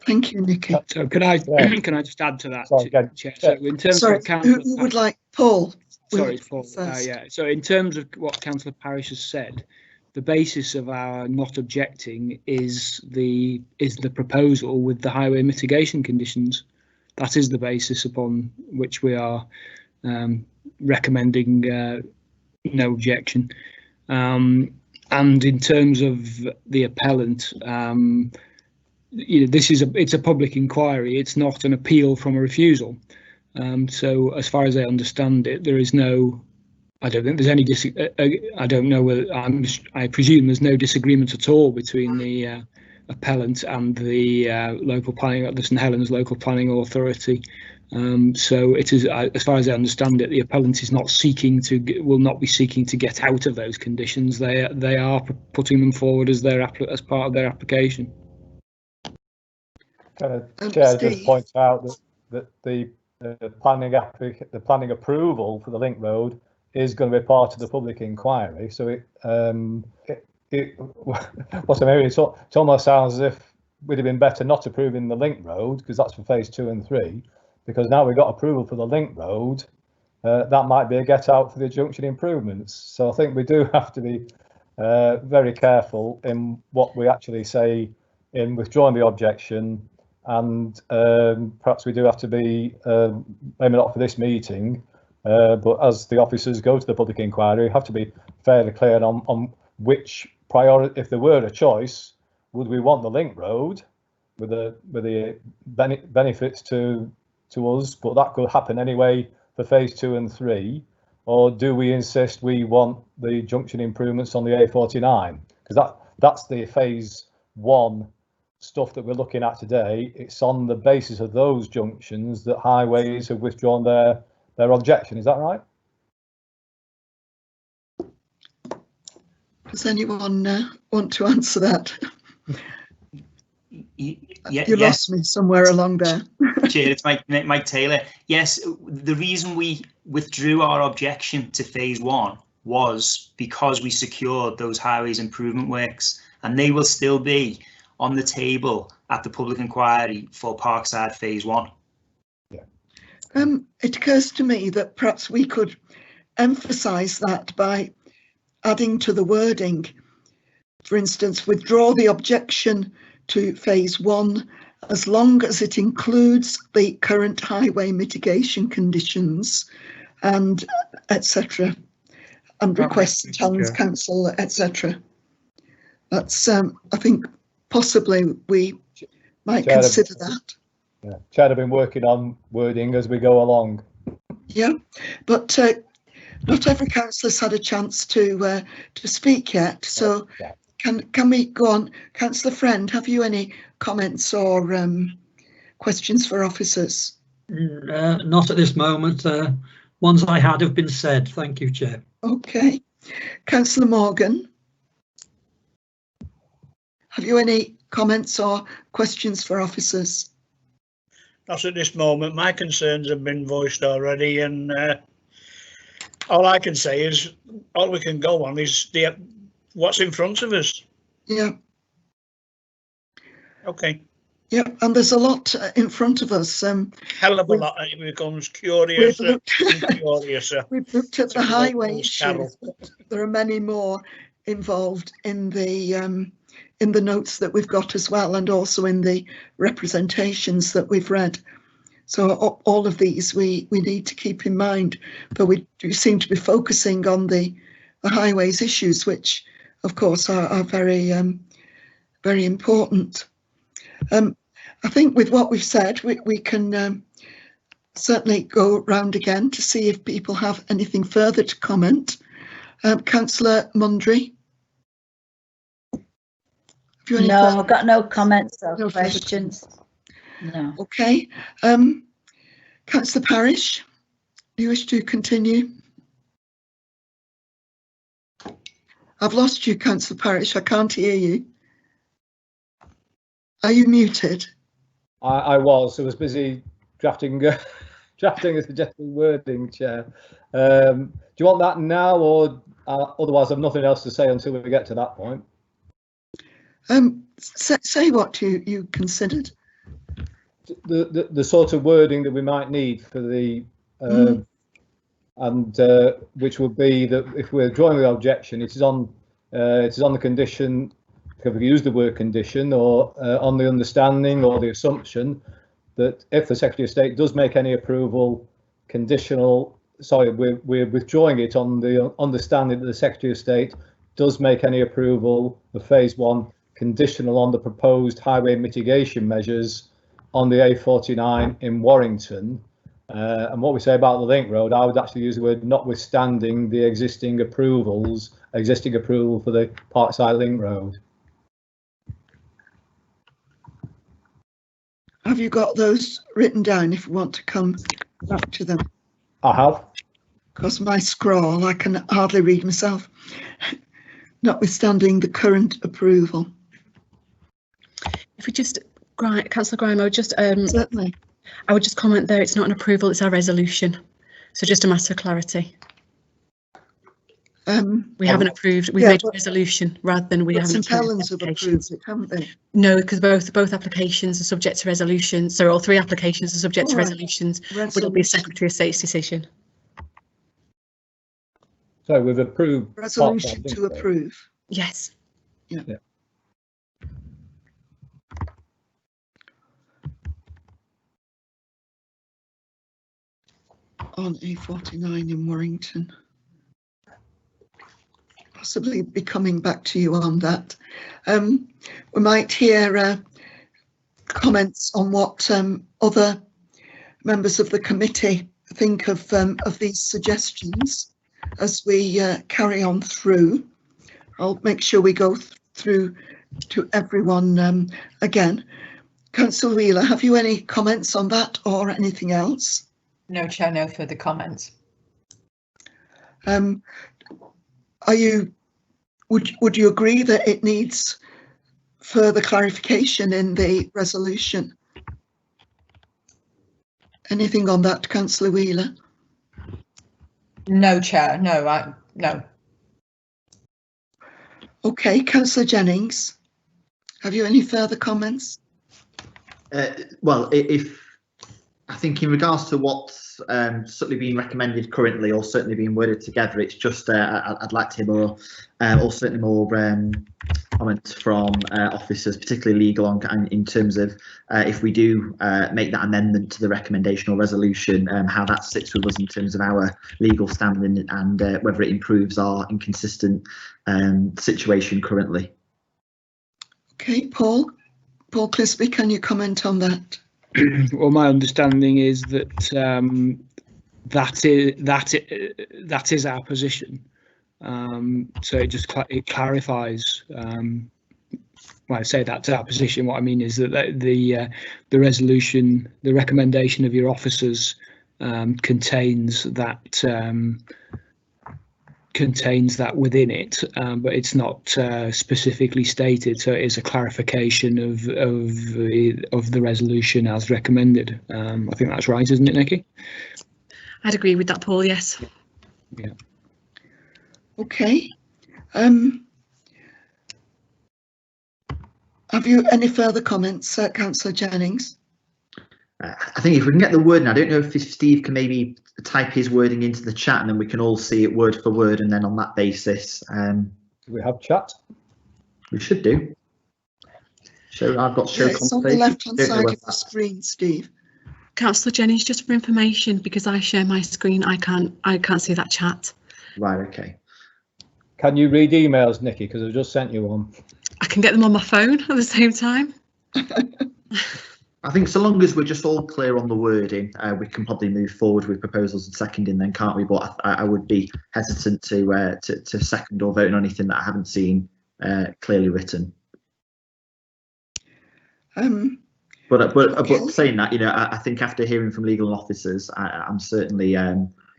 Thank you, Nikki. So can I just add to that, Chair? So in terms of who would like Paul? Sorry, it's Paul. Yeah. So in terms of what Councillor Parish has said, the basis of our not objecting is the proposal with the highway mitigation conditions. That is the basis upon which we are recommending no objection. And in terms of the appellant, it's a public inquiry. It's not an appeal from a refusal. So as far as I understand it, there is no. I don't think there's any. I don't know whether I presume there's no disagreement at all between the appellant and the local planning, the St Helens Local Planning Authority. So it is, as far as I understand it, the appellant is not will not be seeking to get out of those conditions. They are putting them forward as part of their application. Chair, just point out that the planning approval for the link road is going to be part of the public inquiry. So what I'm hearing, it almost sounds as if we'd have been better not approving the link road, because that's for Phase 2 and 3, because now we've got approval for the link road, that might be a get out for the junction improvements. So I think we do have to be very careful in what we actually say in withdrawing the objection, and perhaps we do have to be, maybe not for this meeting, but as the officers go to the public inquiry, we have to be fairly clear on which priority, if there were a choice, would we want the link road with the benefits to us, but that could happen anyway for Phase 2 and 3, or do we insist we want the junction improvements on the A49? Because that's the Phase 1 stuff that we're looking at today. It's on the basis of those junctions that highways have withdrawn their objection. Is that right? Does anyone want to answer that? Yeah, you lost me somewhere along there. Chair, it's Mike Taylor. Yes, the reason we withdrew our objection to phase 1 was because we secured those highways improvement works, and they will still be on the table at the public inquiry for Parkside phase 1. It occurs to me that perhaps we could emphasise that by adding to the wording, for instance, withdraw the objection to phase 1 as long as it includes the current highway mitigation conditions and etc. and request Talents Council, etc. That's I think possibly we might consider that. Yeah, Chad have been working on wording as we go along. Yeah, but not every councillor's had a chance to speak yet. So can we go on? Councillor Friend, have you any comments or questions for officers? Not at this moment. Ones I had have been said. Thank you, Chair. Okay. Councillor Morgan, have you any comments or questions for officers? Not at this moment. My concerns have been voiced already, and all I can say is all we can go on is what's in front of us. Yeah. Okay. Yeah, and there's a lot in front of us. Hell of a lot. It becomes curious and curious. We've looked at the highway issues, but there are many more involved in the notes that we've got as well, and also in the representations that we've read. So all of these we need to keep in mind, but we do seem to be focusing on the highways issues, which of course are very very important. I think with what we've said, we can certainly go round again to see if people have anything further to comment. Councillor Mundry. No, I've got no comments or questions. No. Okay. Councillor Parish, do you wish to continue? I've lost you, Councillor Parish. I can't hear you. Are you muted? I was busy drafting a suggested wording, Chair. Do you want that now, or otherwise I've nothing else to say until we get to that point? Say what you considered. The sort of wording that we might need for the which would be that if we're drawing the objection, it is on the condition, if we use the word condition, or on the understanding or the assumption that if the Secretary of State does make any approval conditional, sorry, we're withdrawing it on the understanding that the Secretary of State does make any approval of phase 1 conditional on the proposed highway mitigation measures on the A49 in Warrington. And what we say about the link road, I would actually use the word notwithstanding the existing approval for the Parkside link road. Have you got those written down if you want to come back to them? I have. Because my scrawl, I can hardly read myself. Notwithstanding the current approval. If we just, Councillor Grime, I would just certainly. I would just comment there. It's not an approval; it's our resolution. So just a matter of clarity. We haven't approved. We made a resolution rather than we haven't. St Helens have approved it, haven't they? No, because both applications are subject to resolution. So all 3 applications are subject to resolutions. But it'll be a Secretary of State's decision. So we've approved. Resolution to approve. Yes. Yeah. On A49 in Warrington. Possibly be coming back to you on that. We might hear comments on what other members of the committee think of these suggestions as we carry on through. I'll make sure we go through to everyone again. Councillor Wheeler, have you any comments on that or anything else? No, Chair, no further comments. Are you Would you agree that it needs further clarification in the resolution? Anything on that, Councillor Wheeler? No, Chair. No, no. Okay, Councillor Jennings, have you any further comments? Well, if I think in regards to what's certainly being recommended currently, or certainly being worded together, it's just I'd like to hear more, or certainly more comments from officers, particularly legal, on in terms of if we do make that amendment to the recommendation or resolution, how that sits with us in terms of our legal standing, and whether it improves our inconsistent situation currently. Okay, Paul Clisby, can you comment on that? Well, my understanding is that that is our position. So it clarifies. When I say that's our position, what I mean is that the resolution, the recommendation of your officers contains that within it, but it's not specifically stated. So it is a clarification of the resolution as recommended. I think that's right, isn't it, Nikki? I'd agree with that, Paul. Yes. Yeah. Okay. Have you any further comments, Councillor Jennings? I think if we can get the wording, I don't know if Steve can maybe type his wording into the chat, and then we can all see it word for word, and then on that basis, do we have chat? We should do. I've got show. It's on the left-hand side of the screen, Steve. Councillor Jennings, just for information, because I share my screen, I can't see that chat. Right. Okay. Can you read emails, Nikki? Because I've just sent you one. I can get them on my phone at the same time. I think so long as we're just all clear on the wording, we can probably move forward with proposals and seconding then, can't we? But I would be hesitant to second or vote on anything that I haven't seen clearly written. But saying that, I think after hearing from legal officers, I'm certainly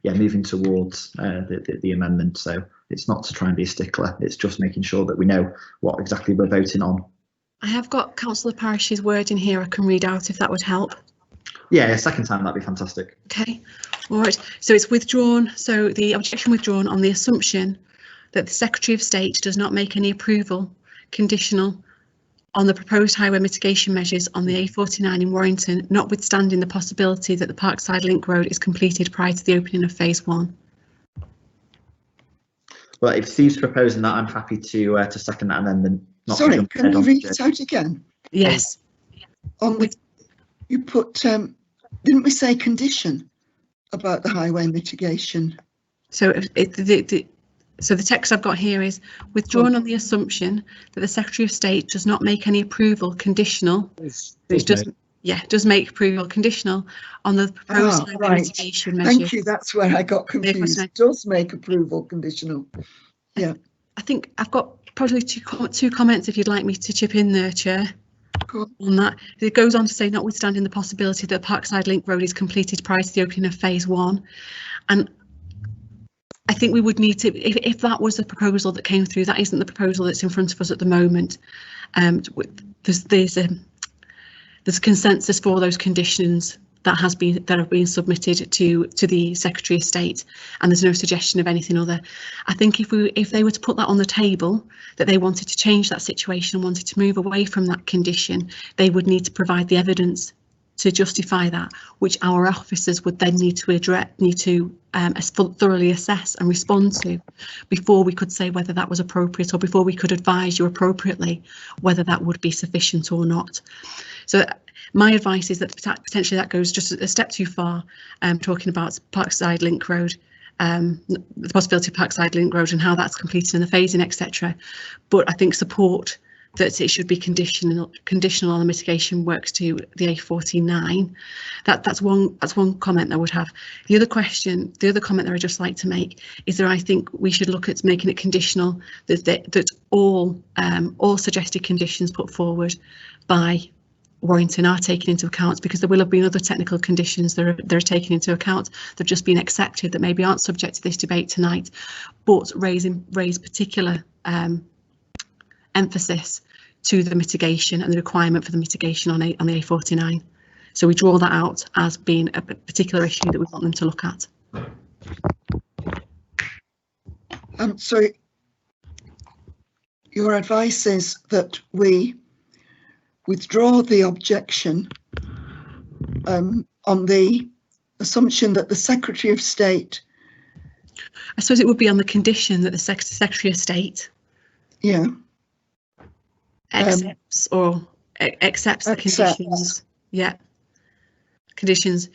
moving towards the amendment. So it's not to try and be a stickler. It's just making sure that we know what exactly we're voting on. I have got Councillor Parish's word in here I can read out if that would help. Yeah, second time, that'd be fantastic. Okay, all right, so it's withdrawn. So the objection withdrawn on the assumption that the Secretary of State does not make any approval conditional on the proposed highway mitigation measures on the A49 in Warrington, notwithstanding the possibility that the Parkside Link Road is completed prior to the opening of phase 1. Well, if Steve's proposing that, I'm happy to second that amendment. Sorry, can you read it out again? Yes. You put, didn't we say condition about the highway mitigation? So so the text I've got here is withdrawn on the assumption that the Secretary of State does not make any approval conditional. Does make approval conditional on the proposed highway mitigation measures. Thank you. That's where I got confused. Does make approval conditional. Yeah. I think I've got probably two comments if you'd like me to chip in there, Chair. On that, it goes on to say, notwithstanding the possibility that Parkside Link Road is completed prior to the opening of phase 1, and I think we would need to, if that was the proposal that came through, that isn't the proposal that's in front of us at the moment. There's a consensus for those conditions that have been submitted to the Secretary of State, and there's no suggestion of anything other. I think if they were to put that on the table, that they wanted to change that situation and wanted to move away from that condition, they would need to provide the evidence to justify that, which our officers would then need to thoroughly assess and respond to before we could say whether that was appropriate, or before we could advise you appropriately whether that would be sufficient or not. So my advice is that potentially that goes just a step too far, talking about Parkside Link Road, the possibility of Parkside Link Road and how that's completed and the phasing, etc. But I think support that it should be conditional on the mitigation works to the A49. That's one comment I would have. The other comment that I'd just like to make is that I think we should look at making it conditional that all suggested conditions put forward by Warrington are taken into account, because there will have been other technical conditions that are taken into account that have just been accepted that maybe aren't subject to this debate tonight, but raise particular emphasis to the mitigation and the requirement for the mitigation on the A49. So we draw that out as being a particular issue that we want them to look at. So your advice is that we withdraw the objection on the assumption that the Secretary of State. I suppose it would be on the condition that the Secretary of State. Yeah. Accepts the conditions. Yeah. Conditions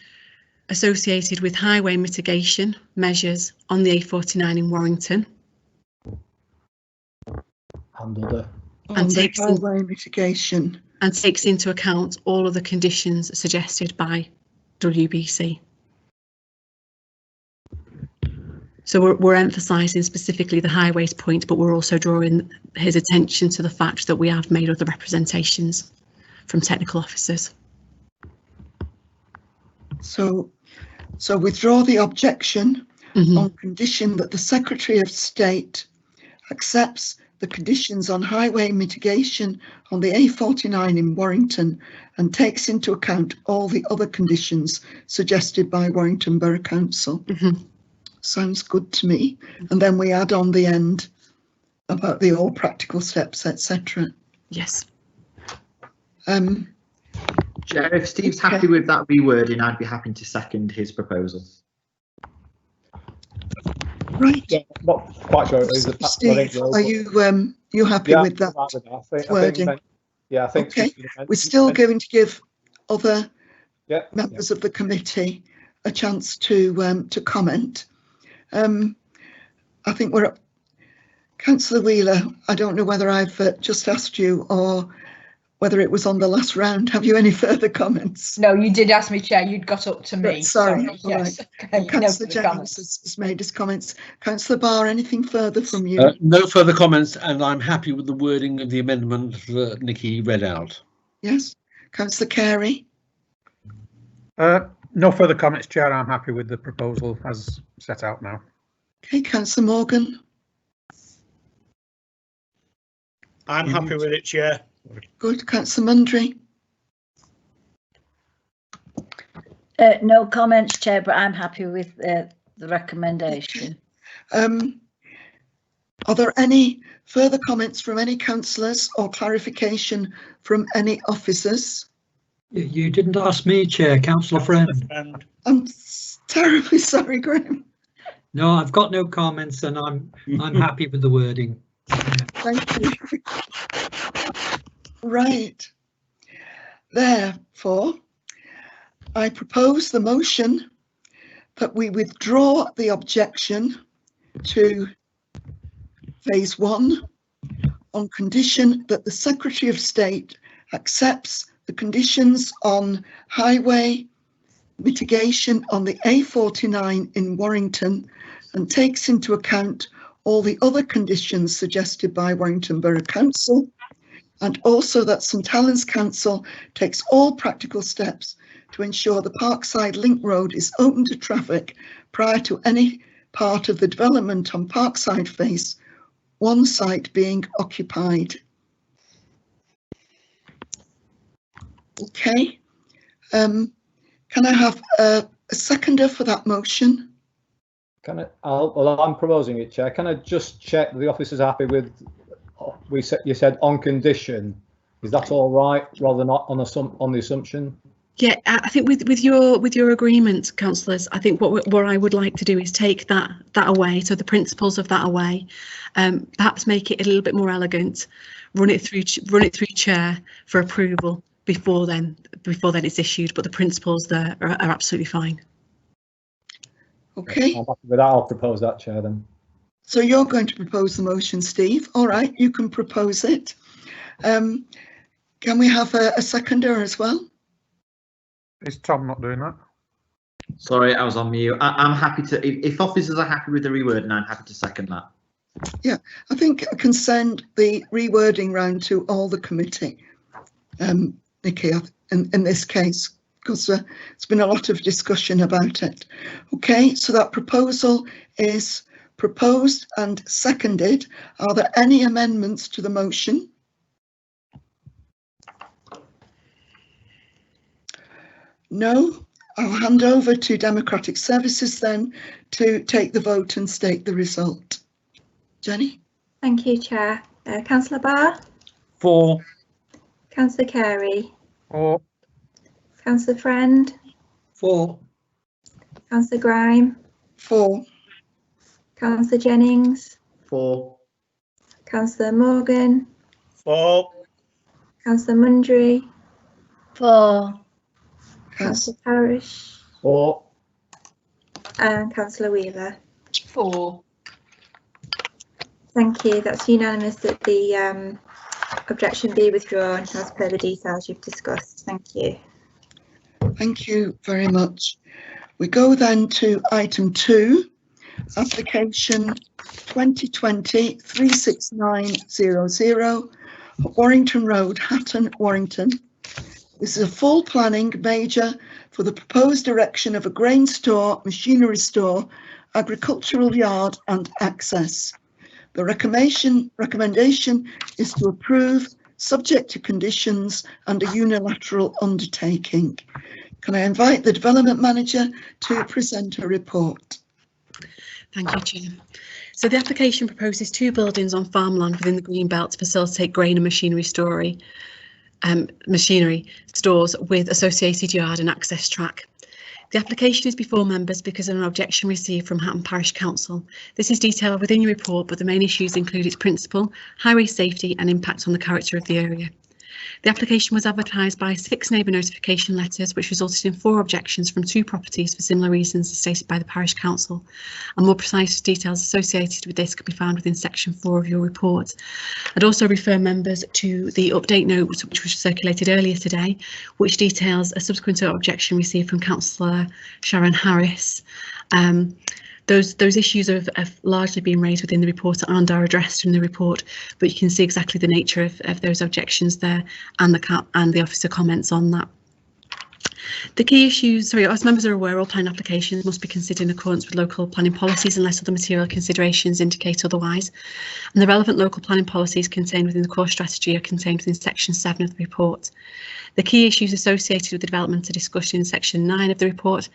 associated with highway mitigation measures on the A49 in Warrington. And takes highway mitigation. And takes into account all of the conditions suggested by WBC. So we're emphasising specifically the highways point, but we're also drawing his attention to the fact that we have made other representations from technical officers. So withdraw the objection on condition that the Secretary of State accepts the conditions on highway mitigation on the A49 in Warrington and takes into account all the other conditions suggested by Warrington Borough Council. Sounds good to me. And then we add on the end about the all practical steps, etc. Yes. Chair, if Steve's happy with that rewording, I'd be happy to second his proposal. Right. Yeah, not quite sure. Steve, are you happy with that wording? I think. Okay. We're still going to give other members of the committee a chance to comment. I think we're up. Councillor Wheeler, I don't know whether I've just asked you or whether it was on the last round. Have you any further comments? No, you did ask me, Chair. You'd got up to me. Sorry. Yes. Right. Okay. Councillor Jennings has made his comments. Councillor Barr, anything further from you? No further comments, and I'm happy with the wording of the amendment that Nikki read out. Yes. Councillor Carey? No further comments, Chair. I'm happy with the proposal as set out now. Okay, Councillor Morgan? I'm happy with it, Chair. Good. Councillor Mundry? No comments, Chair, but I'm happy with the recommendation. Are there any further comments from any councillors or clarification from any officers? You didn't ask me, Chair. Councillor Friend. I'm terribly sorry, Graham. No, I've got no comments, and I'm happy with the wording. Thank you. Right. Therefore, I propose the motion that we withdraw the objection to phase 1 on condition that the Secretary of State accepts the conditions on highway mitigation on the A49 in Warrington and takes into account all the other conditions suggested by Warrington Borough Council, and also that St Helens Council takes all practical steps to ensure the Parkside Link Road is open to traffic prior to any part of the development on Parkside Phase 1 site being occupied. Okay. Can I have a seconder for that motion? Well, I'm proposing it, Chair. Can I just check the officers are happy with? You said on condition. Is that all right, rather than on the assumption? Yeah, I think with your agreement, councillors, I think what I would like to do is take that away, so the principles of that away, perhaps make it a little bit more elegant, run it through chair for approval before then it's issued, but the principles there are absolutely fine. Okay. I'm happy with that. I'll propose that, Chair, then. So you're going to propose the motion, Steve. All right, you can propose it. Can we have a seconder as well? Is Tom not doing that? Sorry, I was on mute. I'm happy to, if officers are happy with the rewording, I'm happy to second that. Yeah, I think I can send the rewording round to all the committee, Nikki, in this case, because there's been a lot of discussion about it. Okay, so that proposal is proposed and seconded. Are there any amendments to the motion? No. I'll hand over to Democratic Services then to take the vote and state the result. Jenny? Thank you, Chair. Councillor Barr? 4. Councillor Carey? 4. Councillor Friend? 4. Councillor Grime? 4. Councillor Jennings? 4. Councillor Morgan? 4. Councillor Mundry? 4. Councillor Parish? 4. And Councillor Wheeler? 4. Thank you. That's unanimous that the objection be withdrawn as per the details you've discussed. Thank you. Thank you very much. We go then to item 2, application 2020-36900, Warrington Road, Hatton, Warrington. This is a full planning major for the proposed erection of a grain store, machinery store, agricultural yard and access. The recommendation is to approve, subject to conditions and a unilateral undertaking. Can I invite the Development Manager to present a report? Thank you, Chair. So the application proposes 2 buildings on farmland within the Greenbelt to facilitate grain and machinery stores with associated yard and access track. The application is before members because of an objection received from Hatton Parish Council. This is detailed within your report, but the main issues include its principle, highway safety and impact on the character of the area. The application was advertised by 6 neighbour notification letters, which resulted in 4 objections from 2 properties for similar reasons as stated by the Parish Council. And more precise details associated with this can be found within section 4 of your report. I'd also refer members to the update note, which was circulated earlier today, which details a subsequent objection received from Councillor Sharon Harris. Those issues have largely been raised within the report and are addressed in the report, but you can see exactly the nature of those objections there and the officer comments on that. The key issues, as members are aware, all planning applications must be considered in accordance with local planning policies unless other material considerations indicate otherwise. And the relevant local planning policies contained within the core strategy are contained within section 7 of the report. The key issues associated with the development are discussed in section 9 of the report.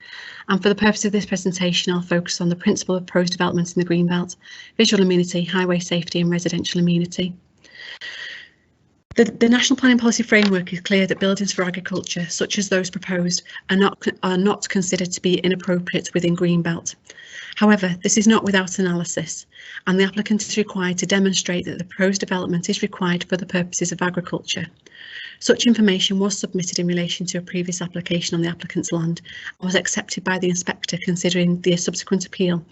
And for the purpose of this presentation, I'll focus on the principle of proposed development in the Greenbelt, visual amenity, highway safety and residential amenity. The National Planning Policy Framework is clear that buildings for agriculture, such as those proposed, are not considered to be inappropriate within Greenbelt. However, this is not without analysis, and the applicant is required to demonstrate that the proposed development is required for the purposes of agriculture. Such information was submitted in relation to a previous application on the applicant's land and was accepted by the inspector considering the subsequent appeal,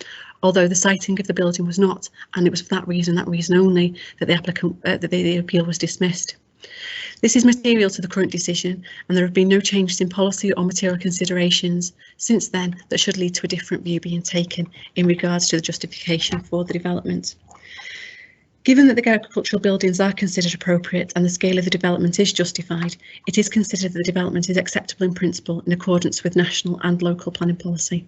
although the siting of the building was not, and it was for that reason only, that the appeal was dismissed. This is material to the current decision, and there have been no changes in policy or material considerations since then that should lead to a different view being taken in regards to the justification for the development. Given that the agricultural buildings are considered appropriate and the scale of the development is justified, it is considered that the development is acceptable in principle in accordance with national and local planning policy.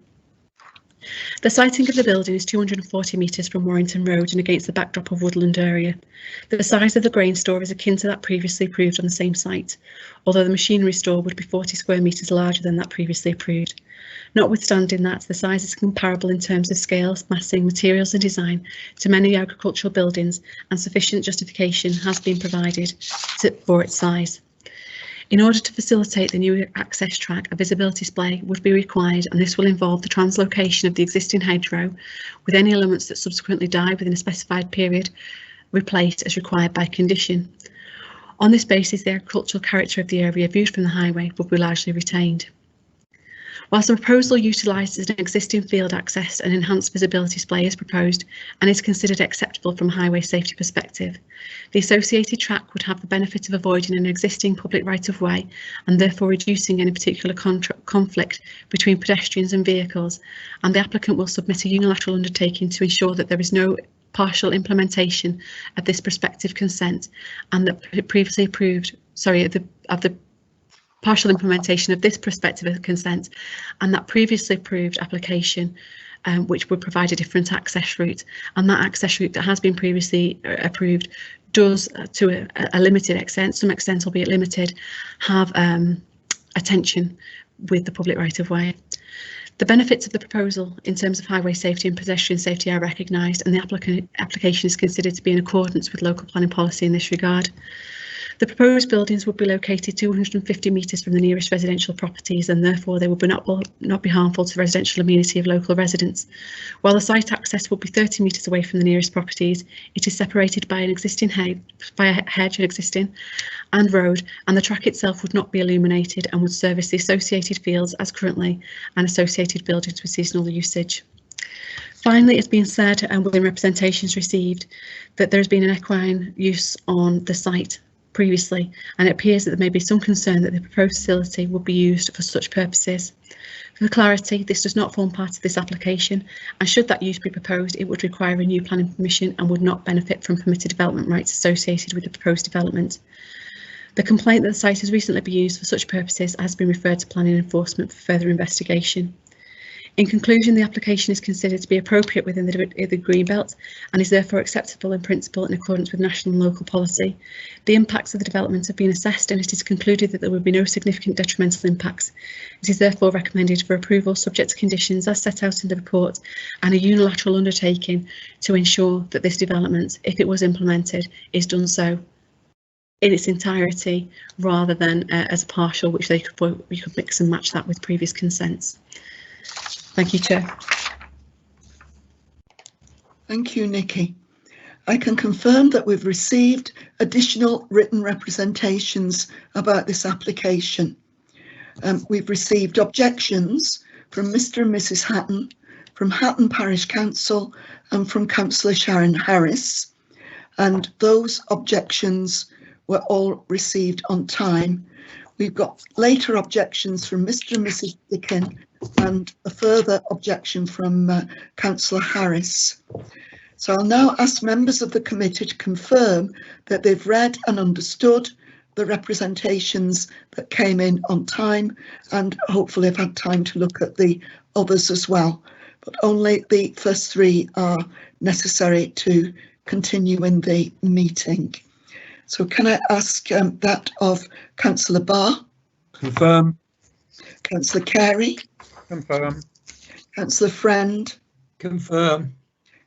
The siting of the building is 240 metres from Warrington Road and against the backdrop of woodland area. The size of the grain store is akin to that previously approved on the same site, although the machinery store would be 40 square metres larger than that previously approved. Notwithstanding that, the size is comparable in terms of scales, massing, materials and design to many agricultural buildings, and sufficient justification has been provided for its size. In order to facilitate the new access track, a visibility display would be required, and this will involve the translocation of the existing hedgerow, with any elements that subsequently die within a specified period replaced as required by condition. On this basis, the agricultural character of the area viewed from the highway will be largely retained. Whilst the proposal utilises an existing field access, an enhanced visibility display is proposed and is considered acceptable from a highway safety perspective. The associated track would have the benefit of avoiding an existing public right-of-way and therefore reducing any particular conflict between pedestrians and vehicles, and the applicant will submit a unilateral undertaking to ensure that there is no partial implementation of this prospective consent and that previously approved, of the partial implementation of this prospective consent, and that previously approved application which would provide a different access route, and that access route that has been previously approved does, to a limited extent, some extent albeit limited, have a tension with the public right of way. The benefits of the proposal in terms of highway safety and pedestrian safety are recognised, and the application is considered to be in accordance with local planning policy in this regard. The proposed buildings would be located 250 metres from the nearest residential properties, and therefore they would not be harmful to residential amenity of local residents. While the site access would be 30 metres away from the nearest properties, it is separated by an existing hedge, and road, and the track itself would not be illuminated and would service the associated fields as currently and associated buildings with seasonal usage. Finally, it's been said, and within representations received, that there has been an equine use on the site previously, and it appears that there may be some concern that the proposed facility will be used for such purposes. For clarity, this does not form part of this application, and should that use be proposed, it would require a new planning permission and would not benefit from permitted development rights associated with the proposed development. The complaint that the site has recently been used for such purposes has been referred to planning enforcement for further investigation. In conclusion, the application is considered to be appropriate within the Greenbelt and is therefore acceptable in principle in accordance with national and local policy. The impacts of the development have been assessed, and it is concluded that there will be no significant detrimental impacts. It is therefore recommended for approval subject to conditions as set out in the report, and a unilateral undertaking to ensure that this development, if it was implemented, is done so in its entirety rather than as a partial, which we could mix and match that with previous consents. Thank you, Chair. Thank you, Nikki. I can confirm that we've received additional written representations about this application. We've received objections from Mr. and Mrs. Hatton, from Hatton Parish Council, and from Councillor Sharon Harris, and those objections were all received on time. We've got later objections from Mr. and Mrs. Dickin and a further objection from Councillor Harris. So I'll now ask members of the committee to confirm that they've read and understood the representations that came in on time, and hopefully have had time to look at the others as well. But only the first three are necessary to continue in the meeting. So can I ask that of Councillor Barr? Confirm. Councillor Carey? Confirm. Councillor Friend? Confirm.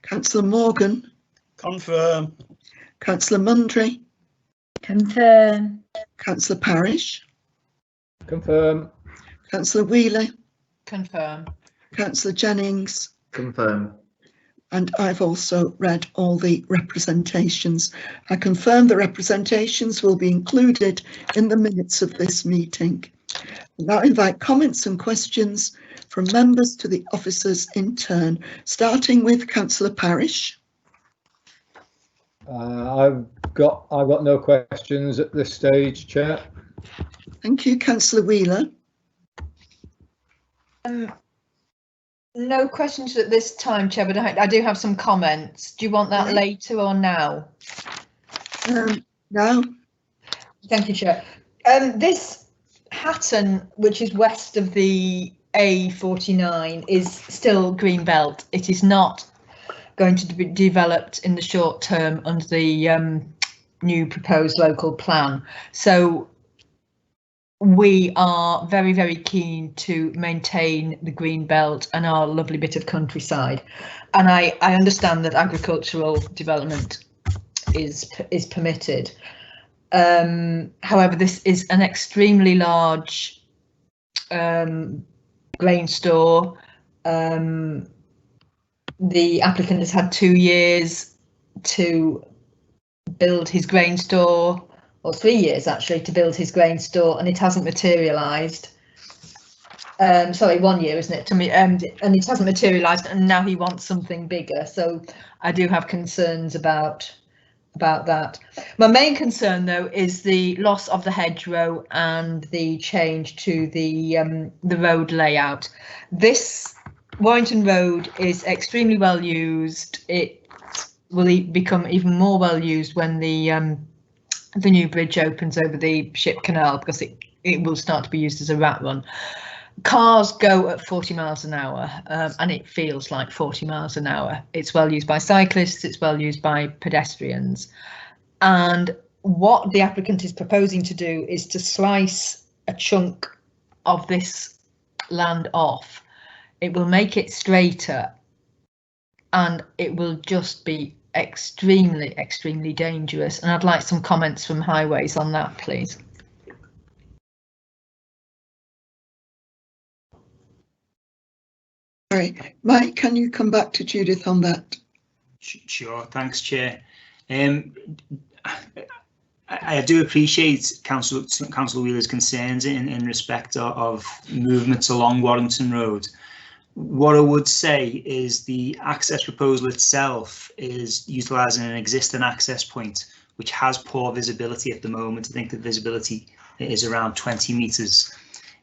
Councillor Morgan? Confirm. Councillor Mundry? Confirm. Councillor Parish? Confirm. Councillor Wheeler? Confirm. Councillor Jennings? Confirm. And I've also read all the representations. I confirm the representations will be included in the minutes of this meeting. I now invite comments and questions from members to the officers in turn, starting with Councillor Parish. I've got no questions at this stage, Chair. Thank you, Councillor Wheeler. No questions at this time, Chair, but I do have some comments. Do you want that later or now? Now. Thank you, Chair. This Hatton, which is west of the A49, is still Greenbelt. It is not going to be developed in the short term under the new proposed local plan. So we are very, very keen to maintain the green belt and our lovely bit of countryside. And I understand that agricultural development is permitted. However, this is an extremely large grain store. The applicant has had 2 years to build his grain store, or 3 years actually, to build his grain store, and it hasn't materialised. Sorry, 1 year, isn't it? To me, and it hasn't materialised, and now he wants something bigger. So I do have concerns about that. My main concern, though, is the loss of the hedgerow and the change to the road layout. This Warrington Road is extremely well used. It will become even more well used when the new bridge opens over the Ship Canal, because it will start to be used as a rat run. cars go at 40 miles an hour, and it feels like 40 miles an hour. It's well used by cyclists, it's well used by pedestrians. And what the applicant is proposing to do is to slice a chunk of this land off. It will make it straighter, and it will just be extremely, extremely dangerous. And I'd like some comments from Highways on that, please. Sorry, Mike, can you come back to Judith on that? Sure, thanks, Chair. I do appreciate Councillor Wheeler's concerns in respect of movements along Warrington Road. What I would say is the access proposal itself is utilising an existing access point, which has poor visibility at the moment. I think the visibility is around 20 metres.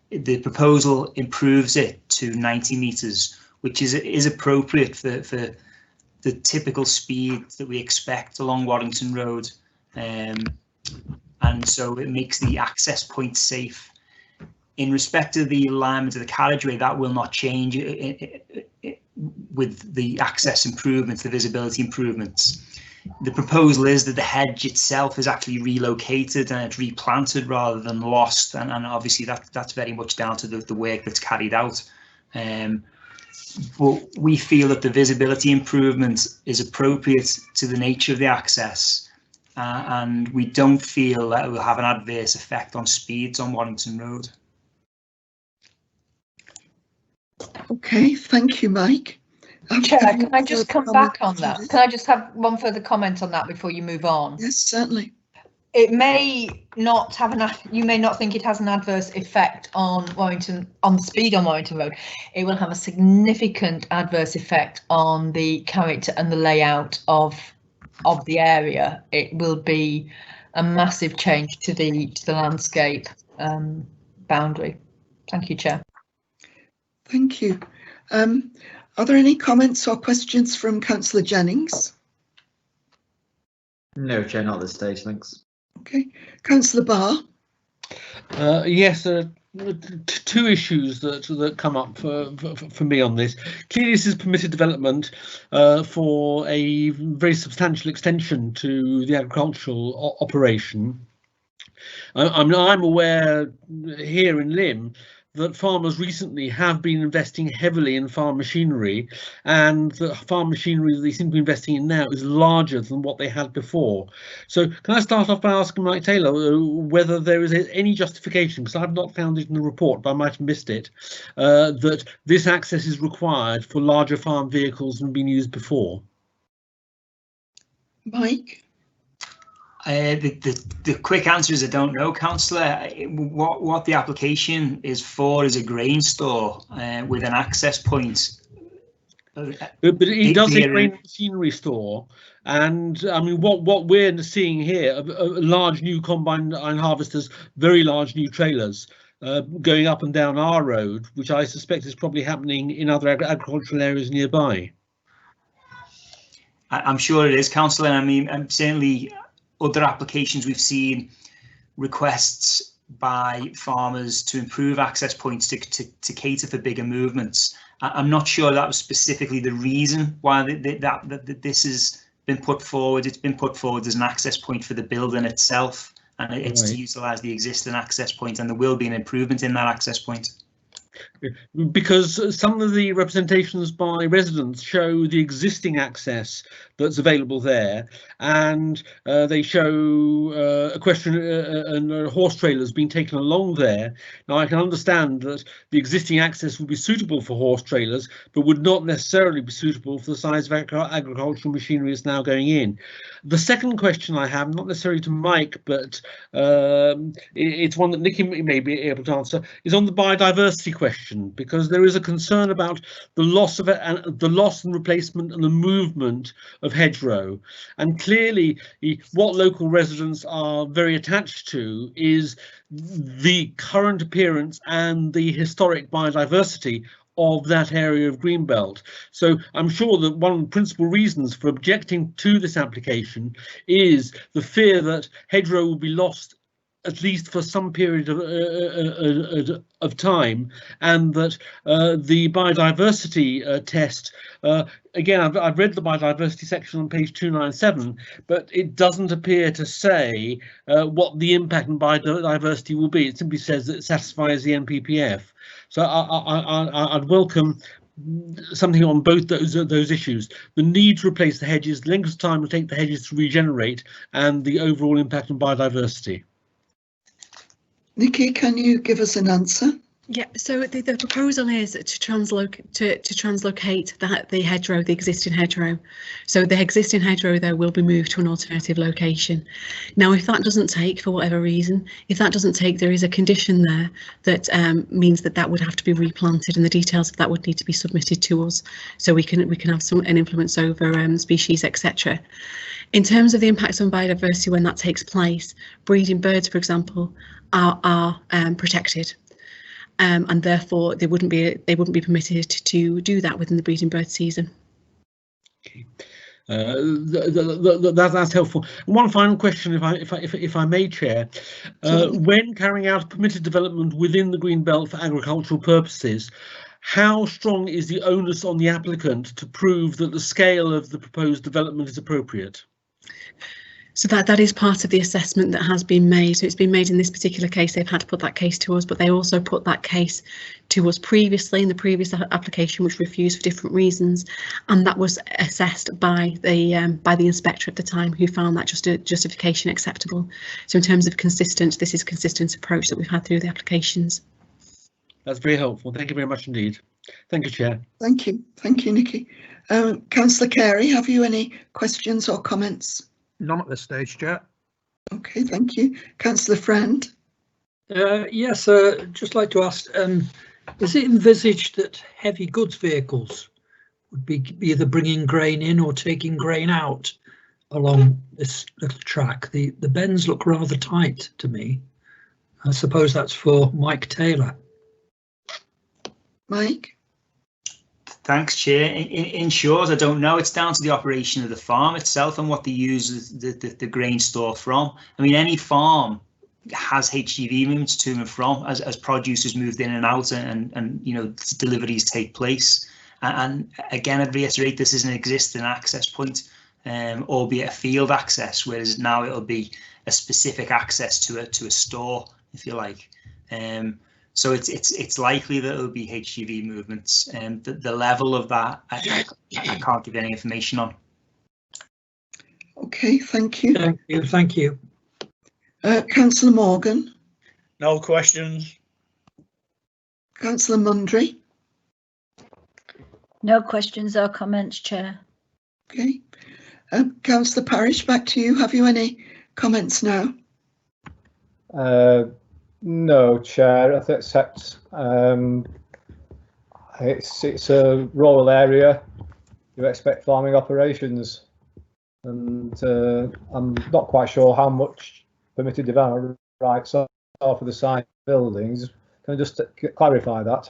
The proposal improves it to 90 metres, which is appropriate for the typical speed that we expect along Warrington Road. And so it makes the access point safe. In respect to the alignment of the carriageway, that will not change with the access improvements, the visibility improvements. The proposal is that the hedge itself is actually relocated and it's replanted rather than lost, and obviously that's very much down to the work that's carried out. But we feel that the visibility improvement is appropriate to the nature of the access, and we don't feel that it will have an adverse effect on speeds on Warrington Road. Okay, thank you, Mike. Chair, can I just come back on that? Can I just have one further comment on that before you move on? Yes, certainly. It may not have you may not think it has an adverse effect on the speed on Warrington Road. It will have a significant adverse effect on the character and the layout of the area. It will be a massive change to the landscape boundary. Thank you, Chair. Thank you. Are there any comments or questions from Councillor Jennings? No, Chair, not at this stage, thanks. Okay, Councillor Barr. Yes, two issues that come up for me on this. Clearly, this is permitted development for a very substantial extension to the agricultural operation. I'm aware here in Lymm that farmers recently have been investing heavily in farm machinery, and the farm machinery that they seem to be investing in now is larger than what they had before. So can I start off by asking Mike Taylor whether there is any justification, because I've not found it in the report, but I might have missed it, that this access is required for larger farm vehicles than been used before? Mike? The quick answer is I don't know, Councillor. What the application is for is a grain store with an access point. But it does a grain machinery store, and I mean what we're seeing here, large new combine harvesters, very large new trailers going up and down our road, which I suspect is probably happening in other agricultural areas nearby. I'm sure it is, Councillor. I mean, certainly other applications we've seen requests by farmers to improve access points to cater for bigger movements. I'm not sure that was specifically the reason why that this has been put forward. It's been put forward as an access point for the building itself, and it's to utilise the existing access point, and there will be an improvement in that access point. Because some of the representations by residents show the existing access that's available there, and they show and horse trailers being taken along there. Now, I can understand that the existing access would be suitable for horse trailers, but would not necessarily be suitable for the size of agricultural machinery that's now going in. The second question I have, not necessarily to Mike, but it's one that Nikki may be able to answer, is on the biodiversity question, because there is a concern about the loss of it, and the loss and replacement and the movement of hedgerow. And clearly what local residents are very attached to is the current appearance and the historic biodiversity of that area of Greenbelt. So I'm sure that one of the principal reasons for objecting to this application is the fear that hedgerow will be lost at least for some period of time, and that the biodiversity test, again, I've read the biodiversity section on page 297, but it doesn't appear to say what the impact on biodiversity will be. It simply says that it satisfies the NPPF. So I'd welcome something on both those issues: the need to replace the hedges, the length of time to take the hedges to regenerate, and the overall impact on biodiversity. Nikki, can you give us an answer? Yeah, so the proposal is to translocate the hedgerow, the existing hedgerow. So the existing hedgerow though will be moved to an alternative location. Now, if that doesn't take, for whatever reason, if that doesn't take, there is a condition there that means that that would have to be replanted, and the details of that would need to be submitted to us, so we can have an influence over species, etc. In terms of the impacts on biodiversity when that takes place, breeding birds, for example, are protected. And therefore they wouldn't be permitted to do that within the breeding bird season. Okay. That's helpful. One final question, if I may, Chair. When carrying out permitted development within the green belt for agricultural purposes, how strong is the onus on the applicant to prove that the scale of the proposed development is appropriate? So that is part of the assessment that has been made. So it's been made in this particular case. They've had to put that case to us, but they also put that case to us previously in the previous application, which refused for different reasons, and that was assessed by the inspector at the time, who found that justification acceptable. So in terms of consistent, this is a consistent approach that we've had through the applications. That's very helpful. Thank you very much indeed. Thank you, Chair. Thank you, Nikki. Councillor Carey, have you any questions or comments? None at this stage, Chair. Okay, thank you. Councillor Friend. Yes, just like to ask, is it envisaged that heavy goods vehicles would be either bringing grain in or taking grain out along this little track? The bends look rather tight to me. I suppose that's for Mike Taylor. Mike? Thanks, Chair. In short, I don't know. It's down to the operation of the farm itself and what they use the grain store from. I mean, any farm has HGV movements to and from as produce is moved in and out, and you know, deliveries take place. And again, I'd reiterate, this is an existing access point, albeit a field access, whereas now it'll be a specific access to a store, if you like. So it's likely that it will be HGV movements, and the level of that I can't give any information on. Okay, thank you. Thank you. Councillor Morgan. No questions. Councillor Mundry. No questions or comments, Chair. Okay. Councillor Parish, back to you. Have you any comments now? No, Chair, except it's a rural area. You expect farming operations, and I'm not quite sure how much permitted development rights are for the side buildings. Can I just clarify that?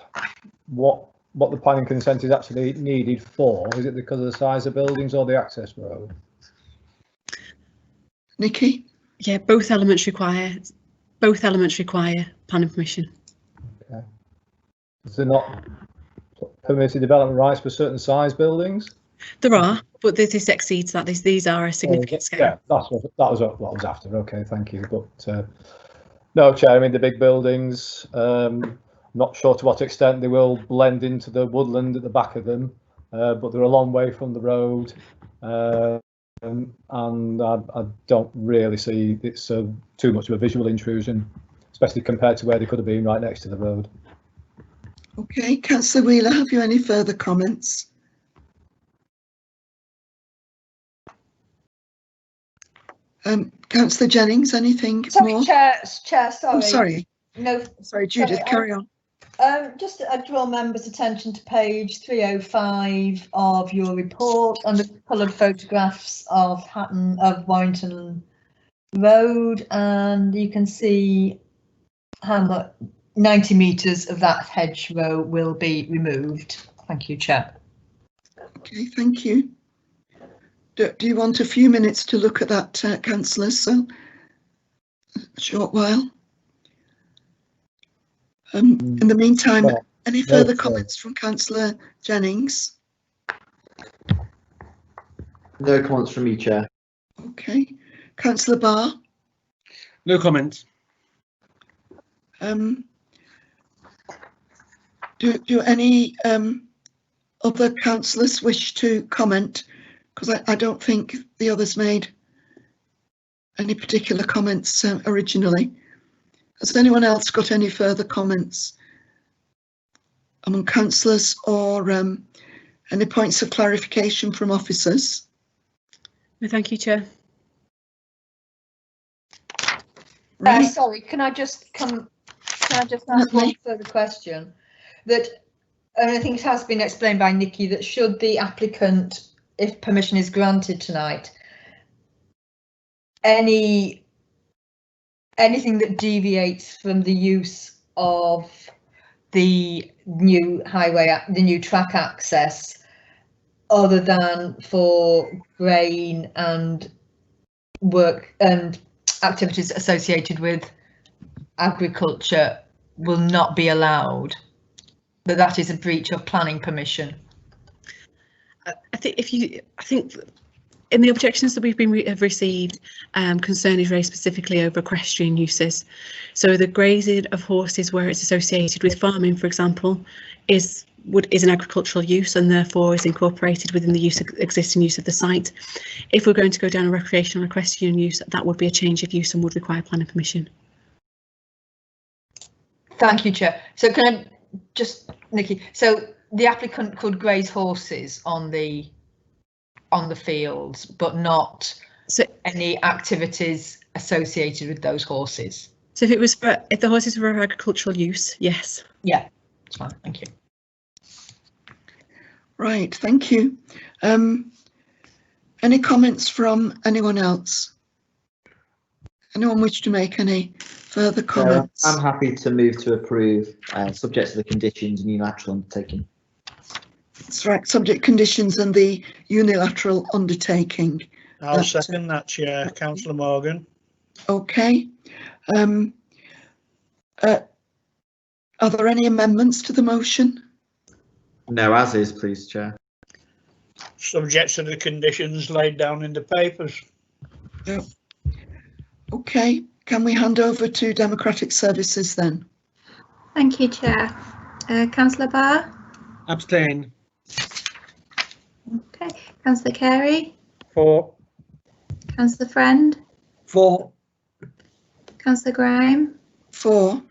What the planning consent is actually needed for? Is it because of the size of buildings or the access road? Nikki? Yeah, both elements require planning permission. Okay. Is there not permitted development rights for certain size buildings? There are, but this exceeds that. These are a significant scale. Yeah, that was what I was after. Okay, thank you. But no, Chair, I mean the big buildings, not sure to what extent they will blend into the woodland at the back of them, but they're a long way from the road. And I don't really see it's too much of a visual intrusion, especially compared to where they could have been right next to the road. Okay, Councillor Wheeler, have you any further comments? Councillor Jennings, anything more? Chair, sorry. Oh, sorry. No, sorry, Judith, carry on. Just to draw members' attention to page 305 of your report and the coloured photographs of Warrington Road, and you can see how much 90 metres of that hedgerow will be removed. Thank you, Chair. Okay, thank you. Do you want a few minutes to look at that, councillors? So a short while. In the meantime, any further comments from Councillor Jennings? No comments from me, Chair. Okay. Councillor Barr? No comments. Do any other councillors wish to comment? Because I don't think the others made any particular comments originally. Has anyone else got any further comments among councillors, or any points of clarification from officers? No, thank you, Chair. Right. Sorry, can I just ask one further question? That, and I think it has been explained by Nikki, that should the applicant, if permission is granted tonight, anything that deviates from the use of the new highway, the new track access, other than for grain and work and activities associated with agriculture, will not be allowed, that is a breach of planning permission? I think in the objections that have received, concern is raised specifically over equestrian uses. So the grazing of horses where it's associated with farming, for example, is an agricultural use and therefore is incorporated within the existing use of the site. If we're going to go down a recreational equestrian use, that would be a change of use and would require planning permission. Thank you, Chair. So can I just, Nikki, so the applicant could graze horses on the fields, but not any activities associated with those horses? So if the horses were for agricultural use, yes. Yeah, that's fine, thank you. Right, thank you. Any comments from anyone else? Anyone wish to make any further comments? I'm happy to move to approve, subject to the conditions and unilateral undertaking. That's right, subject conditions and the unilateral undertaking. I'll second that, Chair. Councillor Morgan. Okay. Are there any amendments to the motion? No, as is, please, Chair. Subject to the conditions laid down in the papers. Yep. Okay, can we hand over to Democratic Services then? Thank you, Chair. Councillor Barr? Abstain. Okay. Councillor Carey? For. Councillor Friend? For. Councillor Grime? For.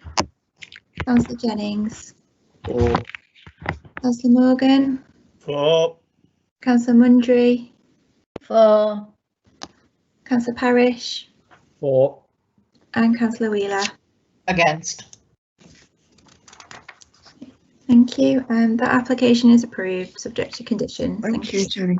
Councillor Jennings? For. Councillor Morgan? For. Councillor Mundry? For. Councillor Parish? For. And Councillor Wheeler? Against. Thank you. That application is approved, subject to conditions. Thank you, Jenny.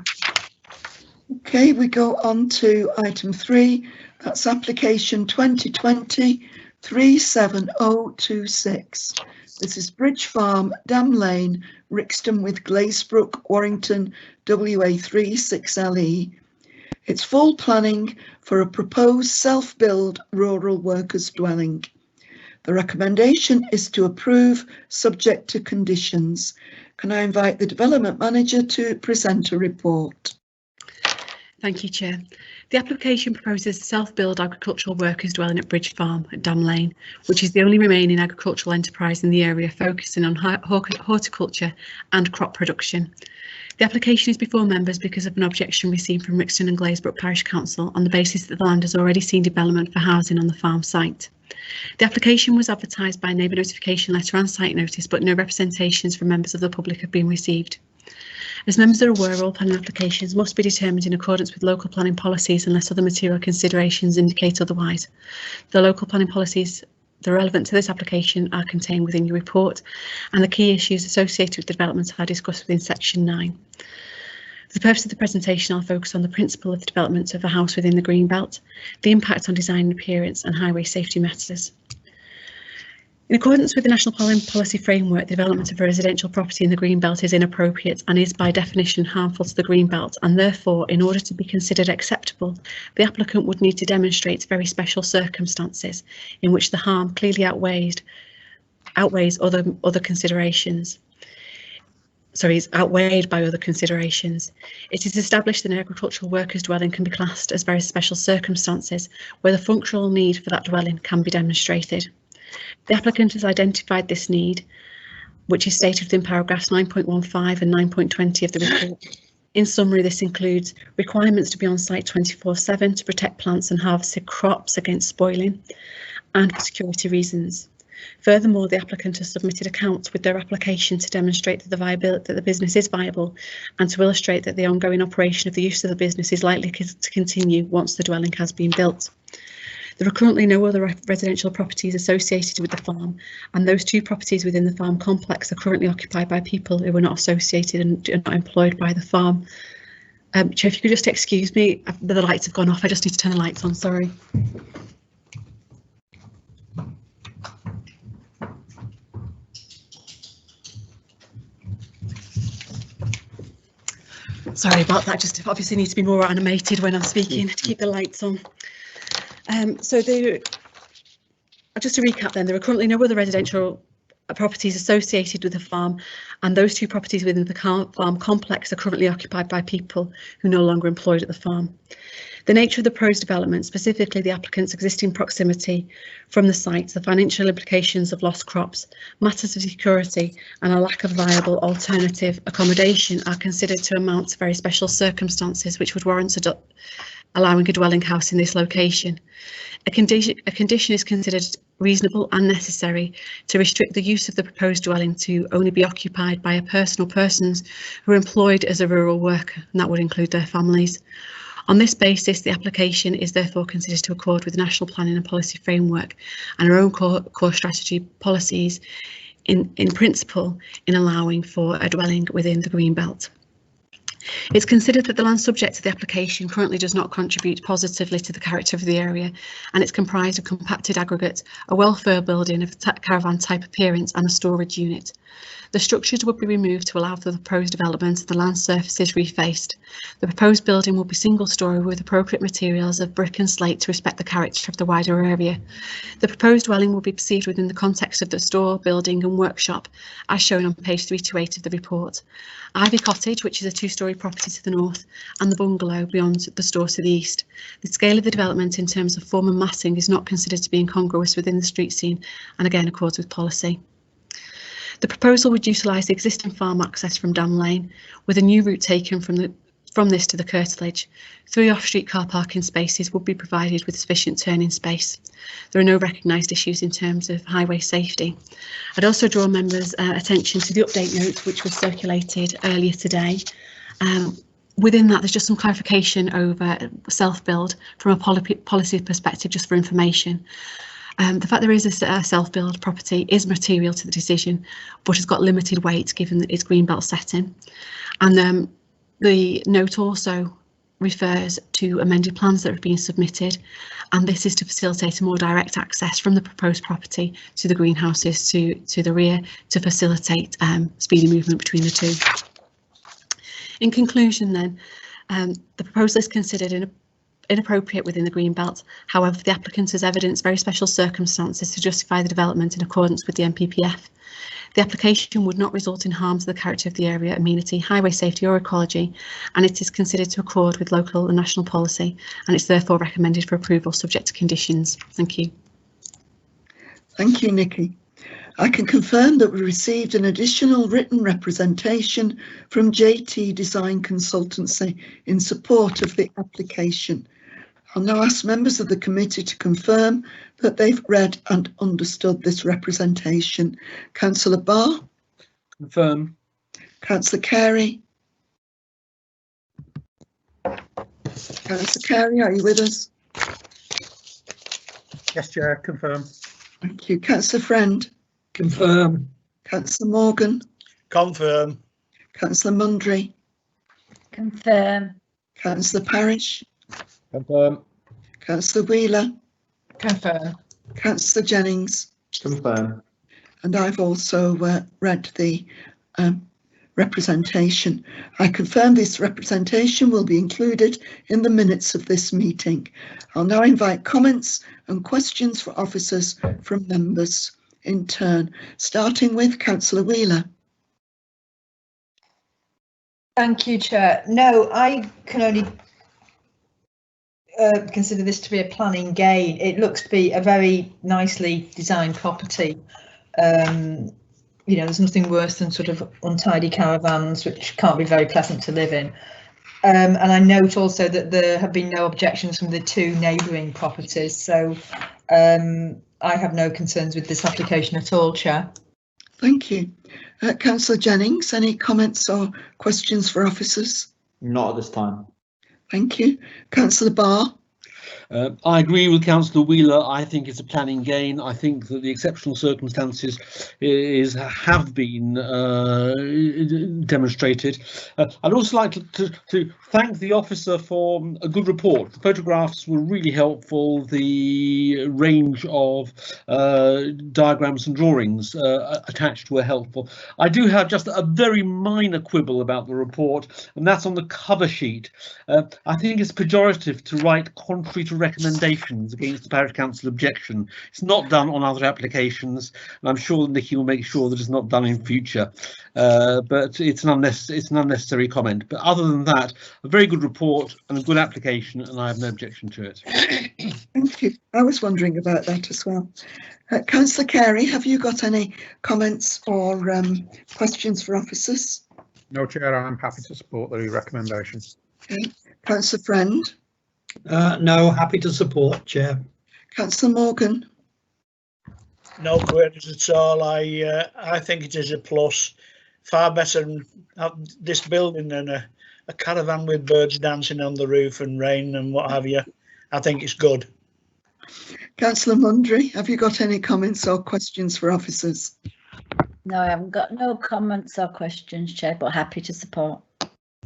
Okay, we go on to item 3. That's application 2020-37026. This is Bridge Farm, Dam Lane, Rixton with Glazebrook, Warrington, WA3 6LE. It's full planning for a proposed self-build rural workers dwelling. The recommendation is to approve, subject to conditions. Can I invite the Development Manager to present a report? Thank you, Chair. The application proposes a self-build agricultural workers dwelling at Bridge Farm at Dam Lane, which is the only remaining agricultural enterprise in the area focusing on horticulture and crop production. The application is before members because of an objection received from Rixton and Glazebrook Parish Council on the basis that the land has already seen development for housing on the farm site. The application was advertised by neighbour notification letter and site notice, but no representations from members of the public have been received. As members are aware, all planning applications must be determined in accordance with local planning policies unless other material considerations indicate otherwise. The local planning policies that are relevant to this application are contained within your report, and the key issues associated with the development are discussed within section 9. For the purpose of the presentation, I'll focus on the principle of the development of a house within the green belt, the impact on design and appearance, and highway safety matters. In accordance with the National Policy Framework, the development of a residential property in the Greenbelt is inappropriate and is by definition harmful to the Greenbelt, and therefore, in order to be considered acceptable, the applicant would need to demonstrate very special circumstances in which the harm clearly outweighs other considerations. Sorry, is outweighed by other considerations. It is established that an agricultural worker's dwelling can be classed as very special circumstances where the functional need for that dwelling can be demonstrated. The applicant has identified this need, which is stated within paragraphs 9.15 and 9.20 of the report. In summary, this includes requirements to be on site 24/7 to protect plants and harvested crops against spoiling, and for security reasons. Furthermore, the applicant has submitted accounts with their application to demonstrate that the business is viable and to illustrate that the ongoing operation of the use of the business is likely to continue once the dwelling has been built. There are currently no other residential properties associated with the farm, and those 2 properties within the farm complex are currently occupied by people who are not associated and are not employed by the farm. Chair, if you could just excuse me, the lights have gone off. I just need to turn the lights on, sorry. Sorry about that, just obviously need to be more animated when I'm speaking to keep the lights on. Just to recap then, there are currently no other residential properties associated with the farm, and those 2 properties within the farm complex are currently occupied by people who are no longer employed at the farm. The nature of the proposed development, specifically the applicant's existing proximity from the site, the financial implications of lost crops, matters of security and a lack of viable alternative accommodation are considered to amount to very special circumstances which would warrant allowing a dwelling house in this location. A condition is considered reasonable and necessary to restrict the use of the proposed dwelling to only be occupied by a person or persons who are employed as a rural worker, and that would include their families. On this basis, the application is therefore considered to accord with the National Planning and Policy Framework and our own core strategy policies in principle in allowing for a dwelling within the Greenbelt. It's considered that the land subject to the application currently does not contribute positively to the character of the area, and it's comprised of compacted aggregate, a welfare building of a caravan type appearance and a storage unit. The structures would be removed to allow for the proposed development and the land surfaces refaced. The proposed building will be single storey with appropriate materials of brick and slate to respect the character of the wider area. The proposed dwelling will be perceived within the context of the store, building and workshop as shown on page 328 of the report. Ivy Cottage, which is a 2-storey property to the north, and the bungalow beyond the store to the east. The scale of the development in terms of form and massing is not considered to be incongruous within the street scene and again accords with policy. The proposal would utilise the existing farm access from Dam Lane, with a new route taken from this to the curtilage. 3 off-street car parking spaces would be provided with sufficient turning space. There are no recognised issues in terms of highway safety. I'd also draw members' attention to the update note which was circulated earlier today. Within that, there's just some clarification over self-build from a policy perspective, just for information. The fact there is a self-build property is material to the decision, but has got limited weight given its Greenbelt setting. And the note also refers to amended plans that have been submitted, and this is to facilitate a more direct access from the proposed property to the greenhouses to the rear to facilitate speedy movement between the 2. In conclusion then, the proposal is considered inappropriate within the Greenbelt. However, the applicant has evidenced very special circumstances to justify the development in accordance with the NPPF. The application would not result in harm to the character of the area, amenity, highway safety or ecology, and it is considered to accord with local and national policy, and it's therefore recommended for approval subject to conditions. Thank you. Thank you, Nikki. I can confirm that we received an additional written representation from JT Design Consultancy in support of the application. I'll now ask members of the committee to confirm that they've read and understood this representation. Councillor Barr? Confirm. Councillor Carey? Councillor Carey, are you with us? Yes, Chair, confirm. Thank you. Councillor Friend? Confirm. Councillor Morgan? Confirm. Councillor Mundry? Confirm. Councillor Parish? Confirm. Councillor Wheeler? Confirm. Councillor Jennings? Confirm. and I've also read the representation. I confirm this representation will be included in the minutes of this meeting. I'll now invite comments and questions for officers from members in turn, starting with Councillor Wheeler. Thank you, Chair. No, I can only consider this to be a planning gain. It looks to be a very nicely designed property. You know, there's nothing worse than sort of untidy caravans, which can't be very pleasant to live in. And I note also that there have been no objections from the two neighbouring properties. So I have no concerns with this application at all, Chair. Thank you. Councillor Jennings, any comments or questions for officers? Not at this time. Thank you. Councillor Barr. I agree with Councillor Wheeler. I think it's a planning gain. I think that the exceptional circumstances have been demonstrated. I'd also like to thank the officer for a good report. The photographs were really helpful. The range of diagrams and drawings attached were helpful. I do have just a very minor quibble about the report, and that's on the cover sheet. I think it's pejorative to write contrary to recommendations against the Parish Council objection. It's not done on other applications, and I'm sure Nikki will make sure that it's not done in future. But it's an unnecessary comment. But other than that, a very good report and a good application, and I have no objection to it. Thank you. I was wondering about that as well. Councillor Carey, have you got any comments or questions for officers? No, Chair, I'm happy to support the recommendation. Okay. Councillor Friend? No, happy to support, Chair. Councillor Morgan? No queries at all. I think it is a plus. Far better than this building than a caravan with birds dancing on the roof and rain and what have you. I think it's good. Councillor Mundry, have you got any comments or questions for officers? No, I haven't got no comments or questions, Chair, but happy to support.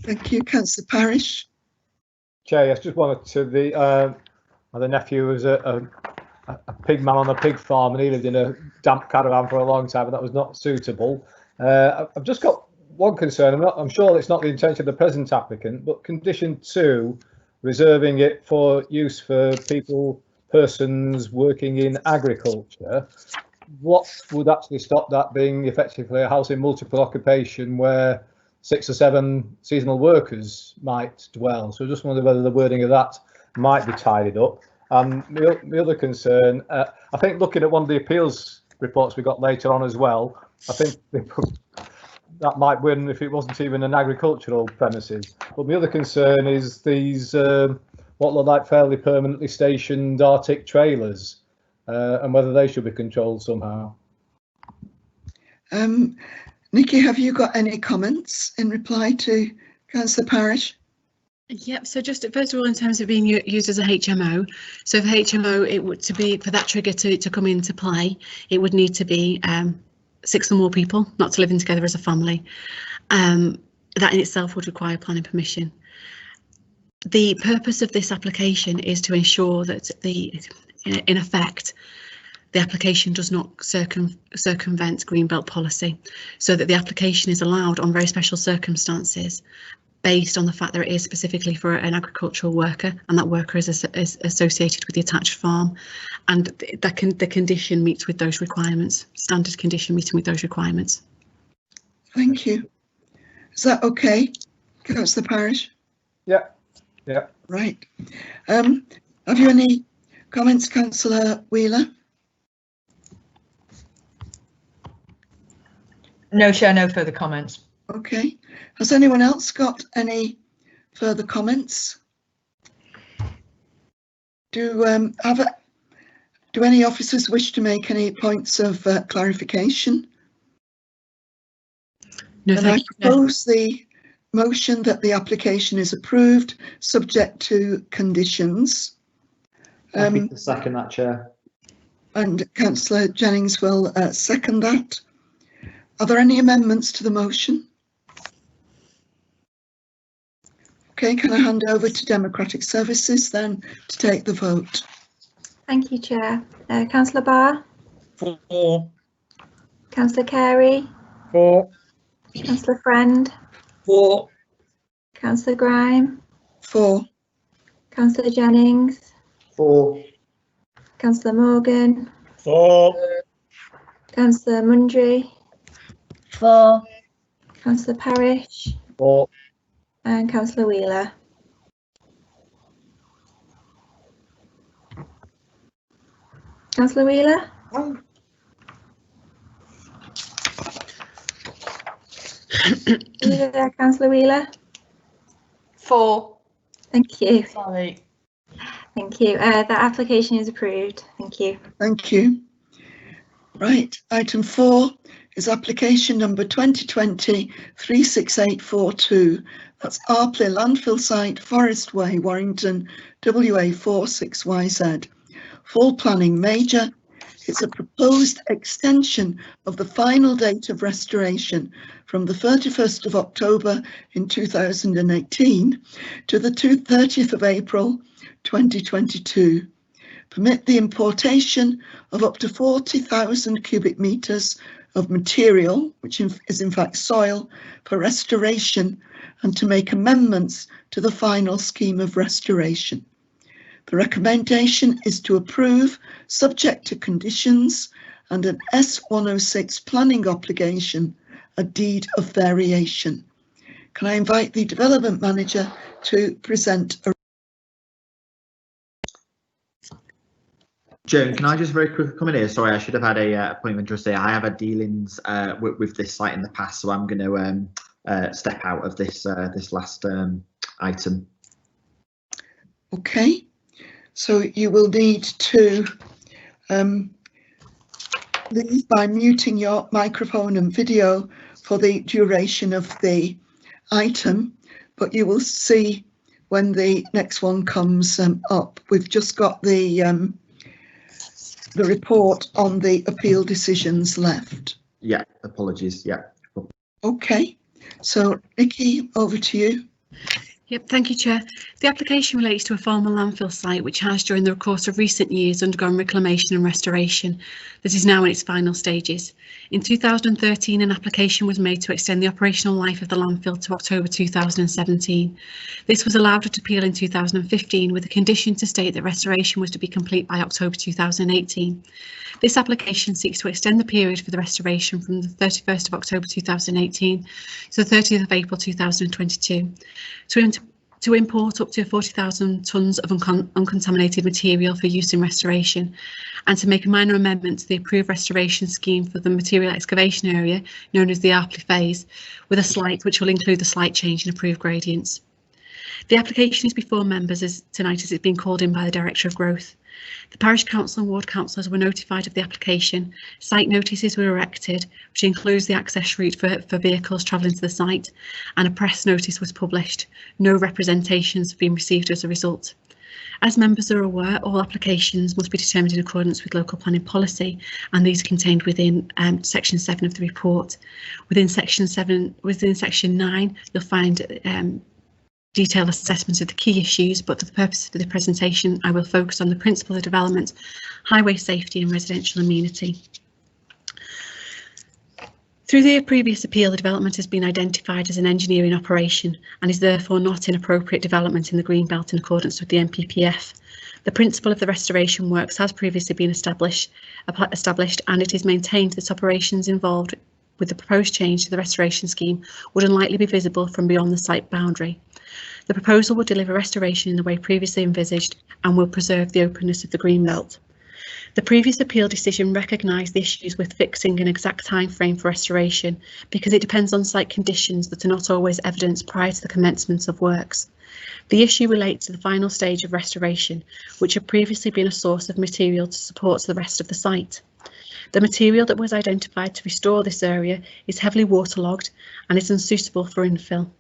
Thank you. Councillor Parish? Chair, yes, just wanted to the nephew was a pig man on a pig farm, and he lived in a damp caravan for a long time, and that was not suitable. I've just got one concern. I'm sure it's not the intention of the present applicant, but condition 2, reserving it for use for persons working in agriculture. What would actually stop that being effectively a house in multiple occupation where 6 or 7 seasonal workers might dwell? So I just wonder whether the wording of that might be tidied up. The other concern, I think looking at one of the appeals reports we got later on as well, I think that might win if it wasn't even an agricultural premises. But the other concern is these what look like fairly permanently stationed Arctic trailers, and whether they should be controlled somehow. Nikki, have you got any comments in reply to Councillor Parish? Yep, so just first of all, in terms of being used as a HMO, so for HMO, it would to be for that trigger to come into play, it would need to be 6 or more people, not to living together as a family. That in itself would require planning permission. The purpose of this application is to ensure that in effect, the application does not circumvent Greenbelt policy, so that the application is allowed on very special circumstances based on the fact that it is specifically for an agricultural worker, and that worker is associated with the attached farm, and the condition meets with those requirements, standard condition meeting with those requirements. Thank you. Is that okay, Councillor Parish? Yeah. Yeah. Right. Have you any comments, Councillor Wheeler? No, Chair, no further comments. Okay. Has anyone else got any further comments? Do any officers wish to make any points of clarification? No, and I propose the motion that the application is approved, subject to conditions. Happy to second that, Chair. And Councillor Jennings will second that. Are there any amendments to the motion? Okay, can I hand over to Democratic Services then to take the vote? Thank you, Chair. Councillor Barr? For. Councillor Carey, 4. Councillor Friend, 4. Councillor Grime, 4. Councillor Jennings, 4. Councillor Morgan, 4. Councillor Mundry, 4. Councillor Parish, 4. and Councillor Wheeler. Councillor Wheeler? Oh. Are you there, Councillor Wheeler? 4. Thank you. Sorry. Thank you. That application is approved. Thank you. Thank you. Right, item 4 is application number 2020-36842. That's Arpley Landfill Site, Forest Way, Warrington, WA46YZ. Full planning major. It's a proposed extension of the final date of restoration from the 31st of October in 2018 to the 30th of April 2022. Permit the importation of up to 40,000 cubic metres of material, which is in fact soil, for restoration, and to make amendments to the final scheme of restoration. The recommendation is to approve, subject to conditions, and an S106 planning obligation, a deed of variation. Can I invite the development manager to present a... Joan, can I just very quickly come in here? Sorry, I should have had a appointment just say I have had dealings with this site in the past, so I'm going to step out of this this last item. Okay, so you will need to leave by muting your microphone and video for the duration of the item, but you will see when the next one comes up. We've just got the report on the appeal decisions left. Yeah, apologies. Yeah. Okay, so Nikki, over to you. Yep, thank you, Chair. The application relates to a former landfill site which has, during the course of recent years, undergone reclamation and restoration that is now in its final stages. In 2013, an application was made to extend the operational life of the landfill to October 2017. This was allowed at appeal in 2015 with a condition to state that restoration was to be complete by October 2018. This application seeks to extend the period for the restoration from the 31st of October 2018 to the 30th of April 2022 to import up to 40,000 tonnes of uncontaminated material for use in restoration, and to make a minor amendment to the approved restoration scheme for the material excavation area known as the Arpley phase, with a slight which will include the slight change in approved gradients. The application is before members tonight as it's been called in by the Director of Growth. The Parish Council and Ward Councillors were notified of the application. Site notices were erected, which includes the access route for vehicles travelling to the site, and a press notice was published. No representations have been received as a result. As members are aware, all applications must be determined in accordance with local planning policy, and these are contained within section 7 of the report. Within section 9, you'll find detailed assessments of the key issues, but for the purpose of the presentation, I will focus on the principles of development, highway safety and residential amenity. Through the previous appeal, the development has been identified as an engineering operation and is therefore not inappropriate development in the Greenbelt in accordance with the NPPF. The principle of the restoration works has previously been established, and it is maintained that operations involved with the proposed change to the restoration scheme would unlikely be visible from beyond the site boundary. The proposal will deliver restoration in the way previously envisaged and will preserve the openness of the Greenbelt. The previous appeal decision recognised the issues with fixing an exact time frame for restoration because it depends on site conditions that are not always evidenced prior to the commencement of works. The issue relates to the final stage of restoration, which had previously been a source of material to support the rest of the site. The material that was identified to restore this area is heavily waterlogged and is unsuitable for infill.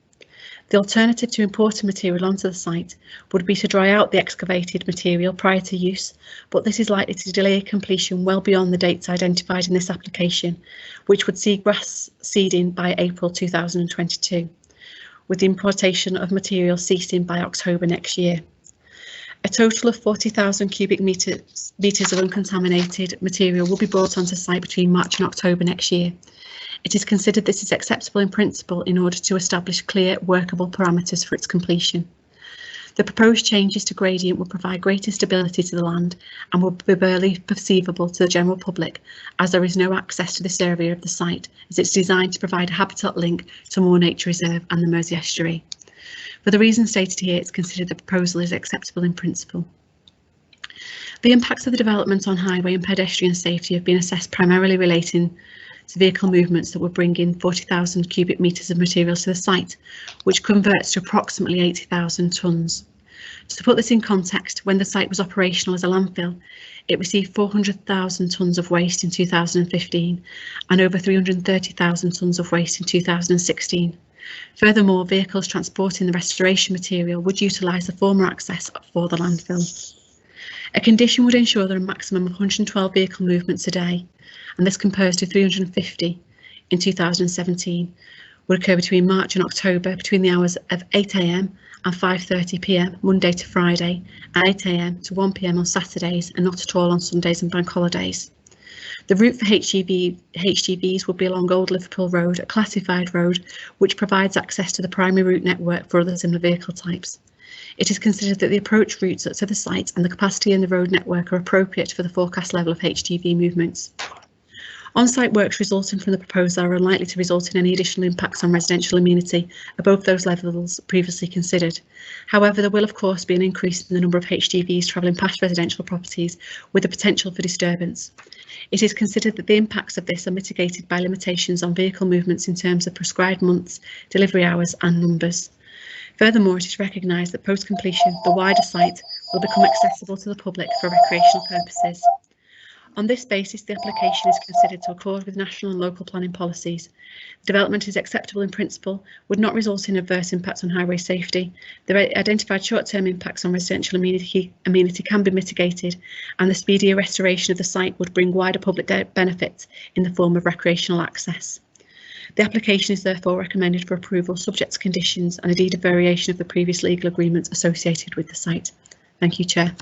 The alternative to importing material onto the site would be to dry out the excavated material prior to use, but this is likely to delay completion well beyond the dates identified in this application, which would see grass seeding by April 2022, with the importation of material ceasing by October next year. A total of 40,000 cubic meters of uncontaminated material will be brought onto site between March and October next year. It is considered this is acceptable in principle in order to establish clear, workable parameters for its completion. The proposed changes to gradient will provide greater stability to the land and will be barely perceivable to the general public, as there is no access to this area of the site, as it's designed to provide a habitat link to Moor Nature Reserve and the Mersey Estuary. For the reasons stated here, it's considered the proposal is acceptable in principle. The impacts of the development on highway and pedestrian safety have been assessed primarily relating to vehicle movements that would bring in 40,000 cubic metres of materials to the site, which converts to approximately 80,000 tonnes. To put this in context, when the site was operational as a landfill, it received 400,000 tonnes of waste in 2015 and over 330,000 tonnes of waste in 2016. Furthermore, vehicles transporting the restoration material would utilise the former access for the landfill. A condition would ensure there are a maximum of 112 vehicle movements a day, and this compares to 350 in 2017, would occur between March and October between the hours of 8 AM and 5:30 PM Monday to Friday, and 8 AM to 1 PM on Saturdays, and not at all on Sundays and bank holidays. The route for HGVs would be along Old Liverpool Road, a classified road which provides access to the primary route network for other similar vehicle types. It is considered that the approach routes to the site and the capacity in the road network are appropriate for the forecast level of HGV movements. On-site works resulting from the proposal are unlikely to result in any additional impacts on residential amenity above those levels previously considered. However, there will of course be an increase in the number of HGVs travelling past residential properties with the potential for disturbance. It is considered that the impacts of this are mitigated by limitations on vehicle movements in terms of prescribed months, delivery hours and numbers. Furthermore, it is recognised that post-completion, the wider site will become accessible to the public for recreational purposes. On this basis, the application is considered to accord with national and local planning policies. The development is acceptable in principle, would not result in adverse impacts on highway safety. The identified short-term impacts on residential amenity can be mitigated, and the speedier restoration of the site would bring wider public benefits in the form of recreational access. The application is therefore recommended for approval subject to conditions and a deed of variation of the previous legal agreements associated with the site. Thank you, Chair.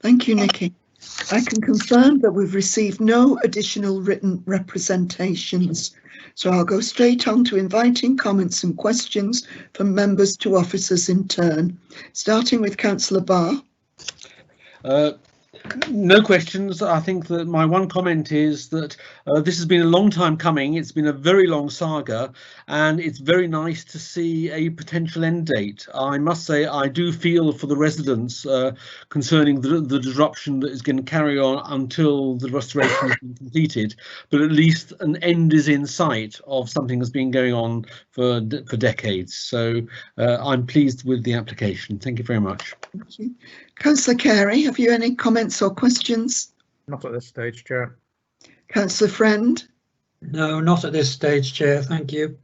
Thank you, Nikki. I can confirm that we've received no additional written representations, so I'll go straight on to inviting comments and questions from members to officers in turn, starting with Councillor Barr. No questions. I think that my one comment is that this has been a long time coming. It's been a very long saga, and it's very nice to see a potential end date. I must say I do feel for the residents concerning the disruption that is going to carry on until the restoration has been completed, but at least an end is in sight of something that's been going on for decades. So I'm pleased with the application. Thank you very much. Thank you. Councillor Carey, have you any comments or questions? Not at this stage, Chair. Councillor Friend? No, not at this stage, Chair. Thank you.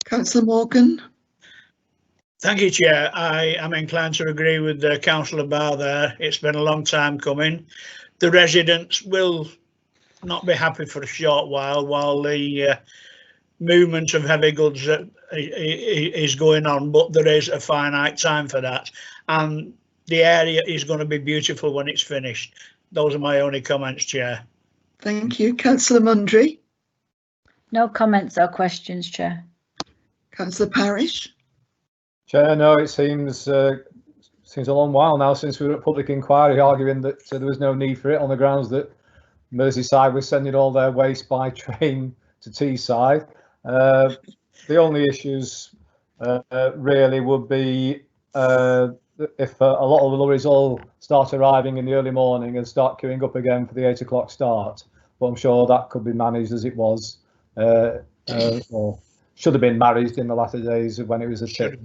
Councillor Morgan? Thank you, Chair. I am inclined to agree with Councillor Barr there. It's been a long time coming. The residents will not be happy for a short while the movement of heavy goods is going on, but there is a finite time for that. And the area is going to be beautiful when it's finished. Those are my only comments, Chair. Thank you. Councillor Mundry? No comments or questions, Chair. Councillor Parish? Chair, no, it seems a long while now since we were at public inquiry arguing that there was no need for it on the grounds that Merseyside was sending all their waste by train to Teesside. The only issues really would be if a lot of the lorries all start arriving in the early morning and start queuing up again for the 8 o'clock start. But I'm sure that could be managed as it was, or should have been managed in the latter days when it was a tip.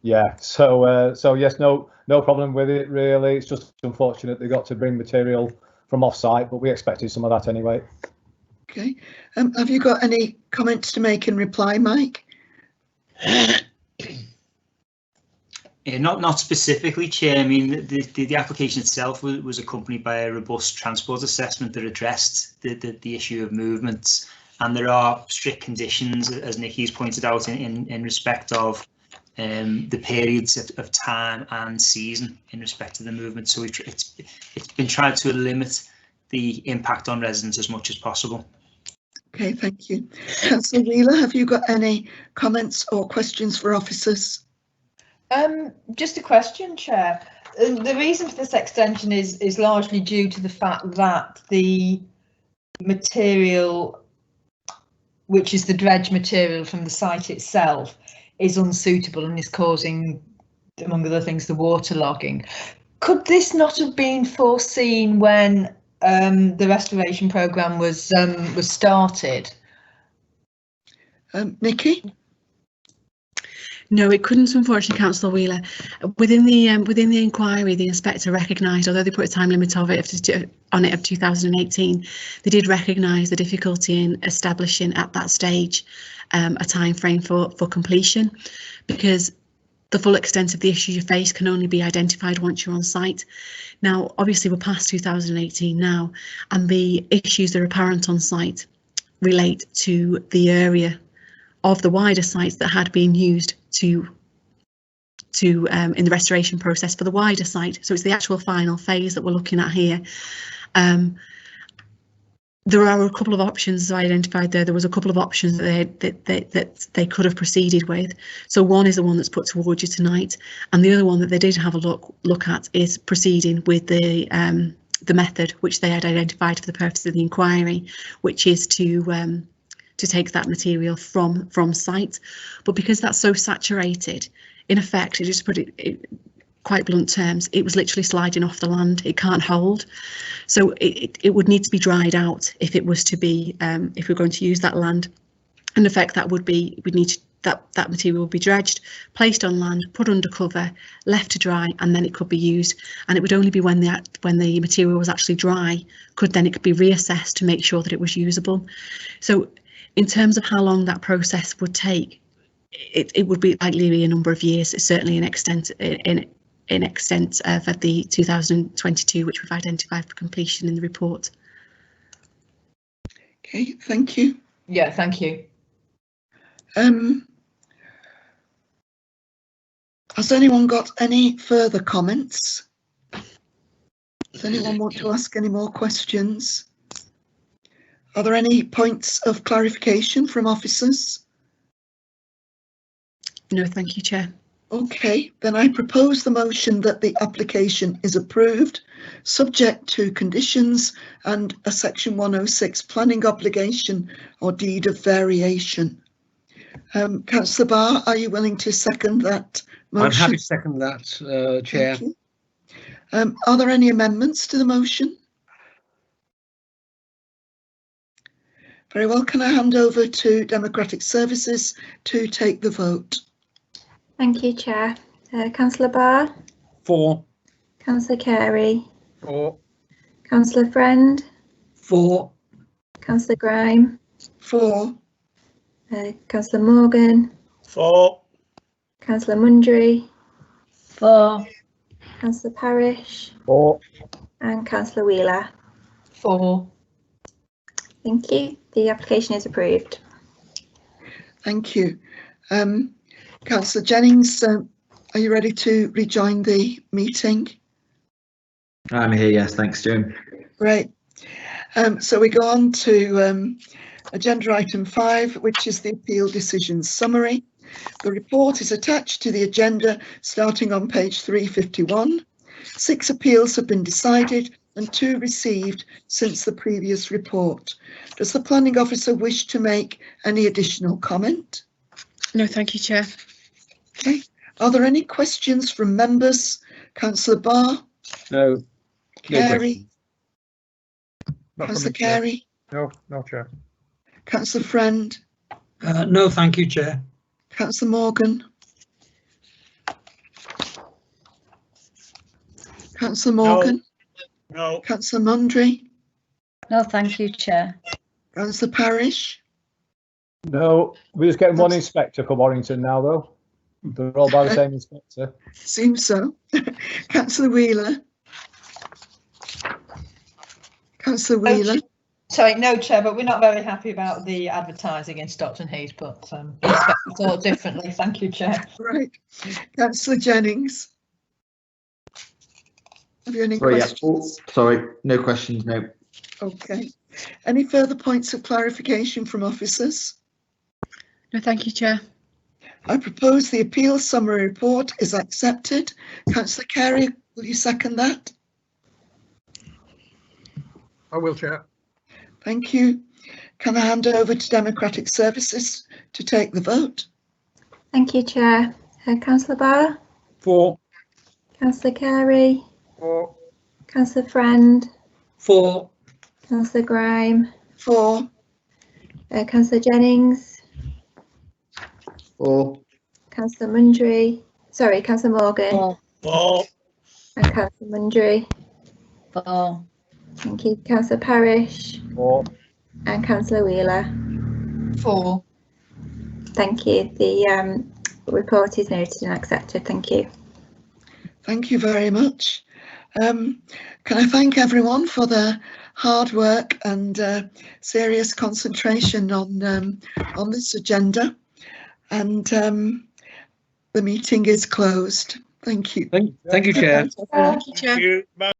Yeah, so yes, no problem with it really. It's just unfortunate they got to bring material from off-site, but we expected some of that anyway. Okay, have you got any comments to make in reply, Mike? Not specifically, Chair. I mean, the application itself was accompanied by a robust transport assessment that addressed the issue of movements, and there are strict conditions, as Nikki's pointed out, in respect of the periods of time and season in respect to the movement. So it's been tried to limit the impact on residents as much as possible. Okay, thank you. Councillor Wheeler, have you got any comments or questions for officers? Just a question, Chair. The reason for this extension is largely due to the fact that the material, which is the dredge material from the site itself, is unsuitable and is causing, among other things, the waterlogging. Could this not have been foreseen when the restoration programme was started? Nikki? No, it couldn't, unfortunately, Councillor Wheeler. Within the inquiry, the inspector recognised, although they put a time limit of it on it of 2018, they did recognise the difficulty in establishing at that stage a time frame for completion, because the full extent of the issue you face can only be identified once you're on site. Now, obviously, we're past 2018 now, and the issues that are apparent on site relate to the area of the wider sites that had been used to in the restoration process for the wider site. So it's the actual final phase that we're looking at here. There are a couple of options, as I identified there. There was a couple of options that they could have proceeded with. So one is the one that's put towards you tonight, and the other one that they did have a look at is proceeding with the method which they had identified for the purpose of the inquiry, which is to take that material from site. But because that's so saturated, in effect, just put it quite blunt terms, it was literally sliding off the land. It can't hold. So it would need to be dried out if it was to be, if we're going to use that land. In effect, that would be, we'd need to, that material would be dredged, placed on land, put under cover, left to dry, and then it could be used. And it would only be when the material was actually dry, it could be reassessed to make sure that it was usable. So in terms of how long that process would take, it would be likely be a number of years. It's certainly an extent of the 2022, which we've identified for completion in the report. Okay, thank you. Yeah, thank you. Has anyone got any further comments? Does anyone want to ask any more questions? Are there any points of clarification from officers? No, thank you, Chair. Okay, then I propose the motion that the application is approved, subject to conditions and a Section 106 planning obligation or deed of variation. Councillor Barr, are you willing to second that motion? I'm happy to second that, Chair. Thank you. Are there any amendments to the motion? Very well, can I hand over to Democratic Services to take the vote? Thank you, Chair. Councillor Barr? For. Councillor Carey? For. Councillor Friend? For. Councillor Grime? For. Councillor Morgan? For. Councillor Mundry? For. Councillor Parish? For. And Councillor Wheeler? For. Thank you. The application is approved. Thank you. Councillor Jennings, are you ready to rejoin the meeting? I'm here, yes, thanks, Jim. Great. So we go on to agenda item 5, which is the appeal decision summary. The report is attached to the agenda starting on page 351. 6 appeals have been decided and 2 received since the previous report. Does the planning officer wish to make any additional comment? No, thank you, Chair. Okay. Are there any questions from members? Councillor Barr? No. Carey? Not from Councillor me, Chair. Carey? No, Chair. Councillor Friend? No, thank you, Chair. Councillor Morgan? Councillor Morgan? No. Councillor Mundry? No, thank you, Chair. Councillor Parish? No, we're just getting one inspector from Warrington now, though. They're all by the same inspector. Seems so. Councillor Wheeler? Councillor Wheeler? Sorry, no, Chair, but we're not very happy about the advertising in Stockton Heath, but we expect to thought differently. Thank you, Chair. Right. Councillor Jennings. Have you any questions? Yeah. Oh, sorry, no questions, no. Okay. Any further points of clarification from officers? No, thank you, Chair. I propose the appeal summary report is accepted. Councillor Carey, will you second that? I will, Chair. Thank you. Can I hand over to Democratic Services to take the vote? Thank you, Chair. Councillor Barr? For. Councillor Carey? For. Councillor Friend? For. Councillor Grime? For. Councillor Jennings? For. Councillor Mundry? Sorry, Councillor Morgan? For. And Councillor Mundry? For. Thank you. Councillor Parish? For. And Councillor Wheeler? For. Thank you. The report is noted and accepted. Thank you. Thank you very much. Can I thank everyone for their hard work and serious concentration on this agenda, and the meeting is closed. Thank you. Thank you, Chair. Thank you, Chair. Thank you. Bye.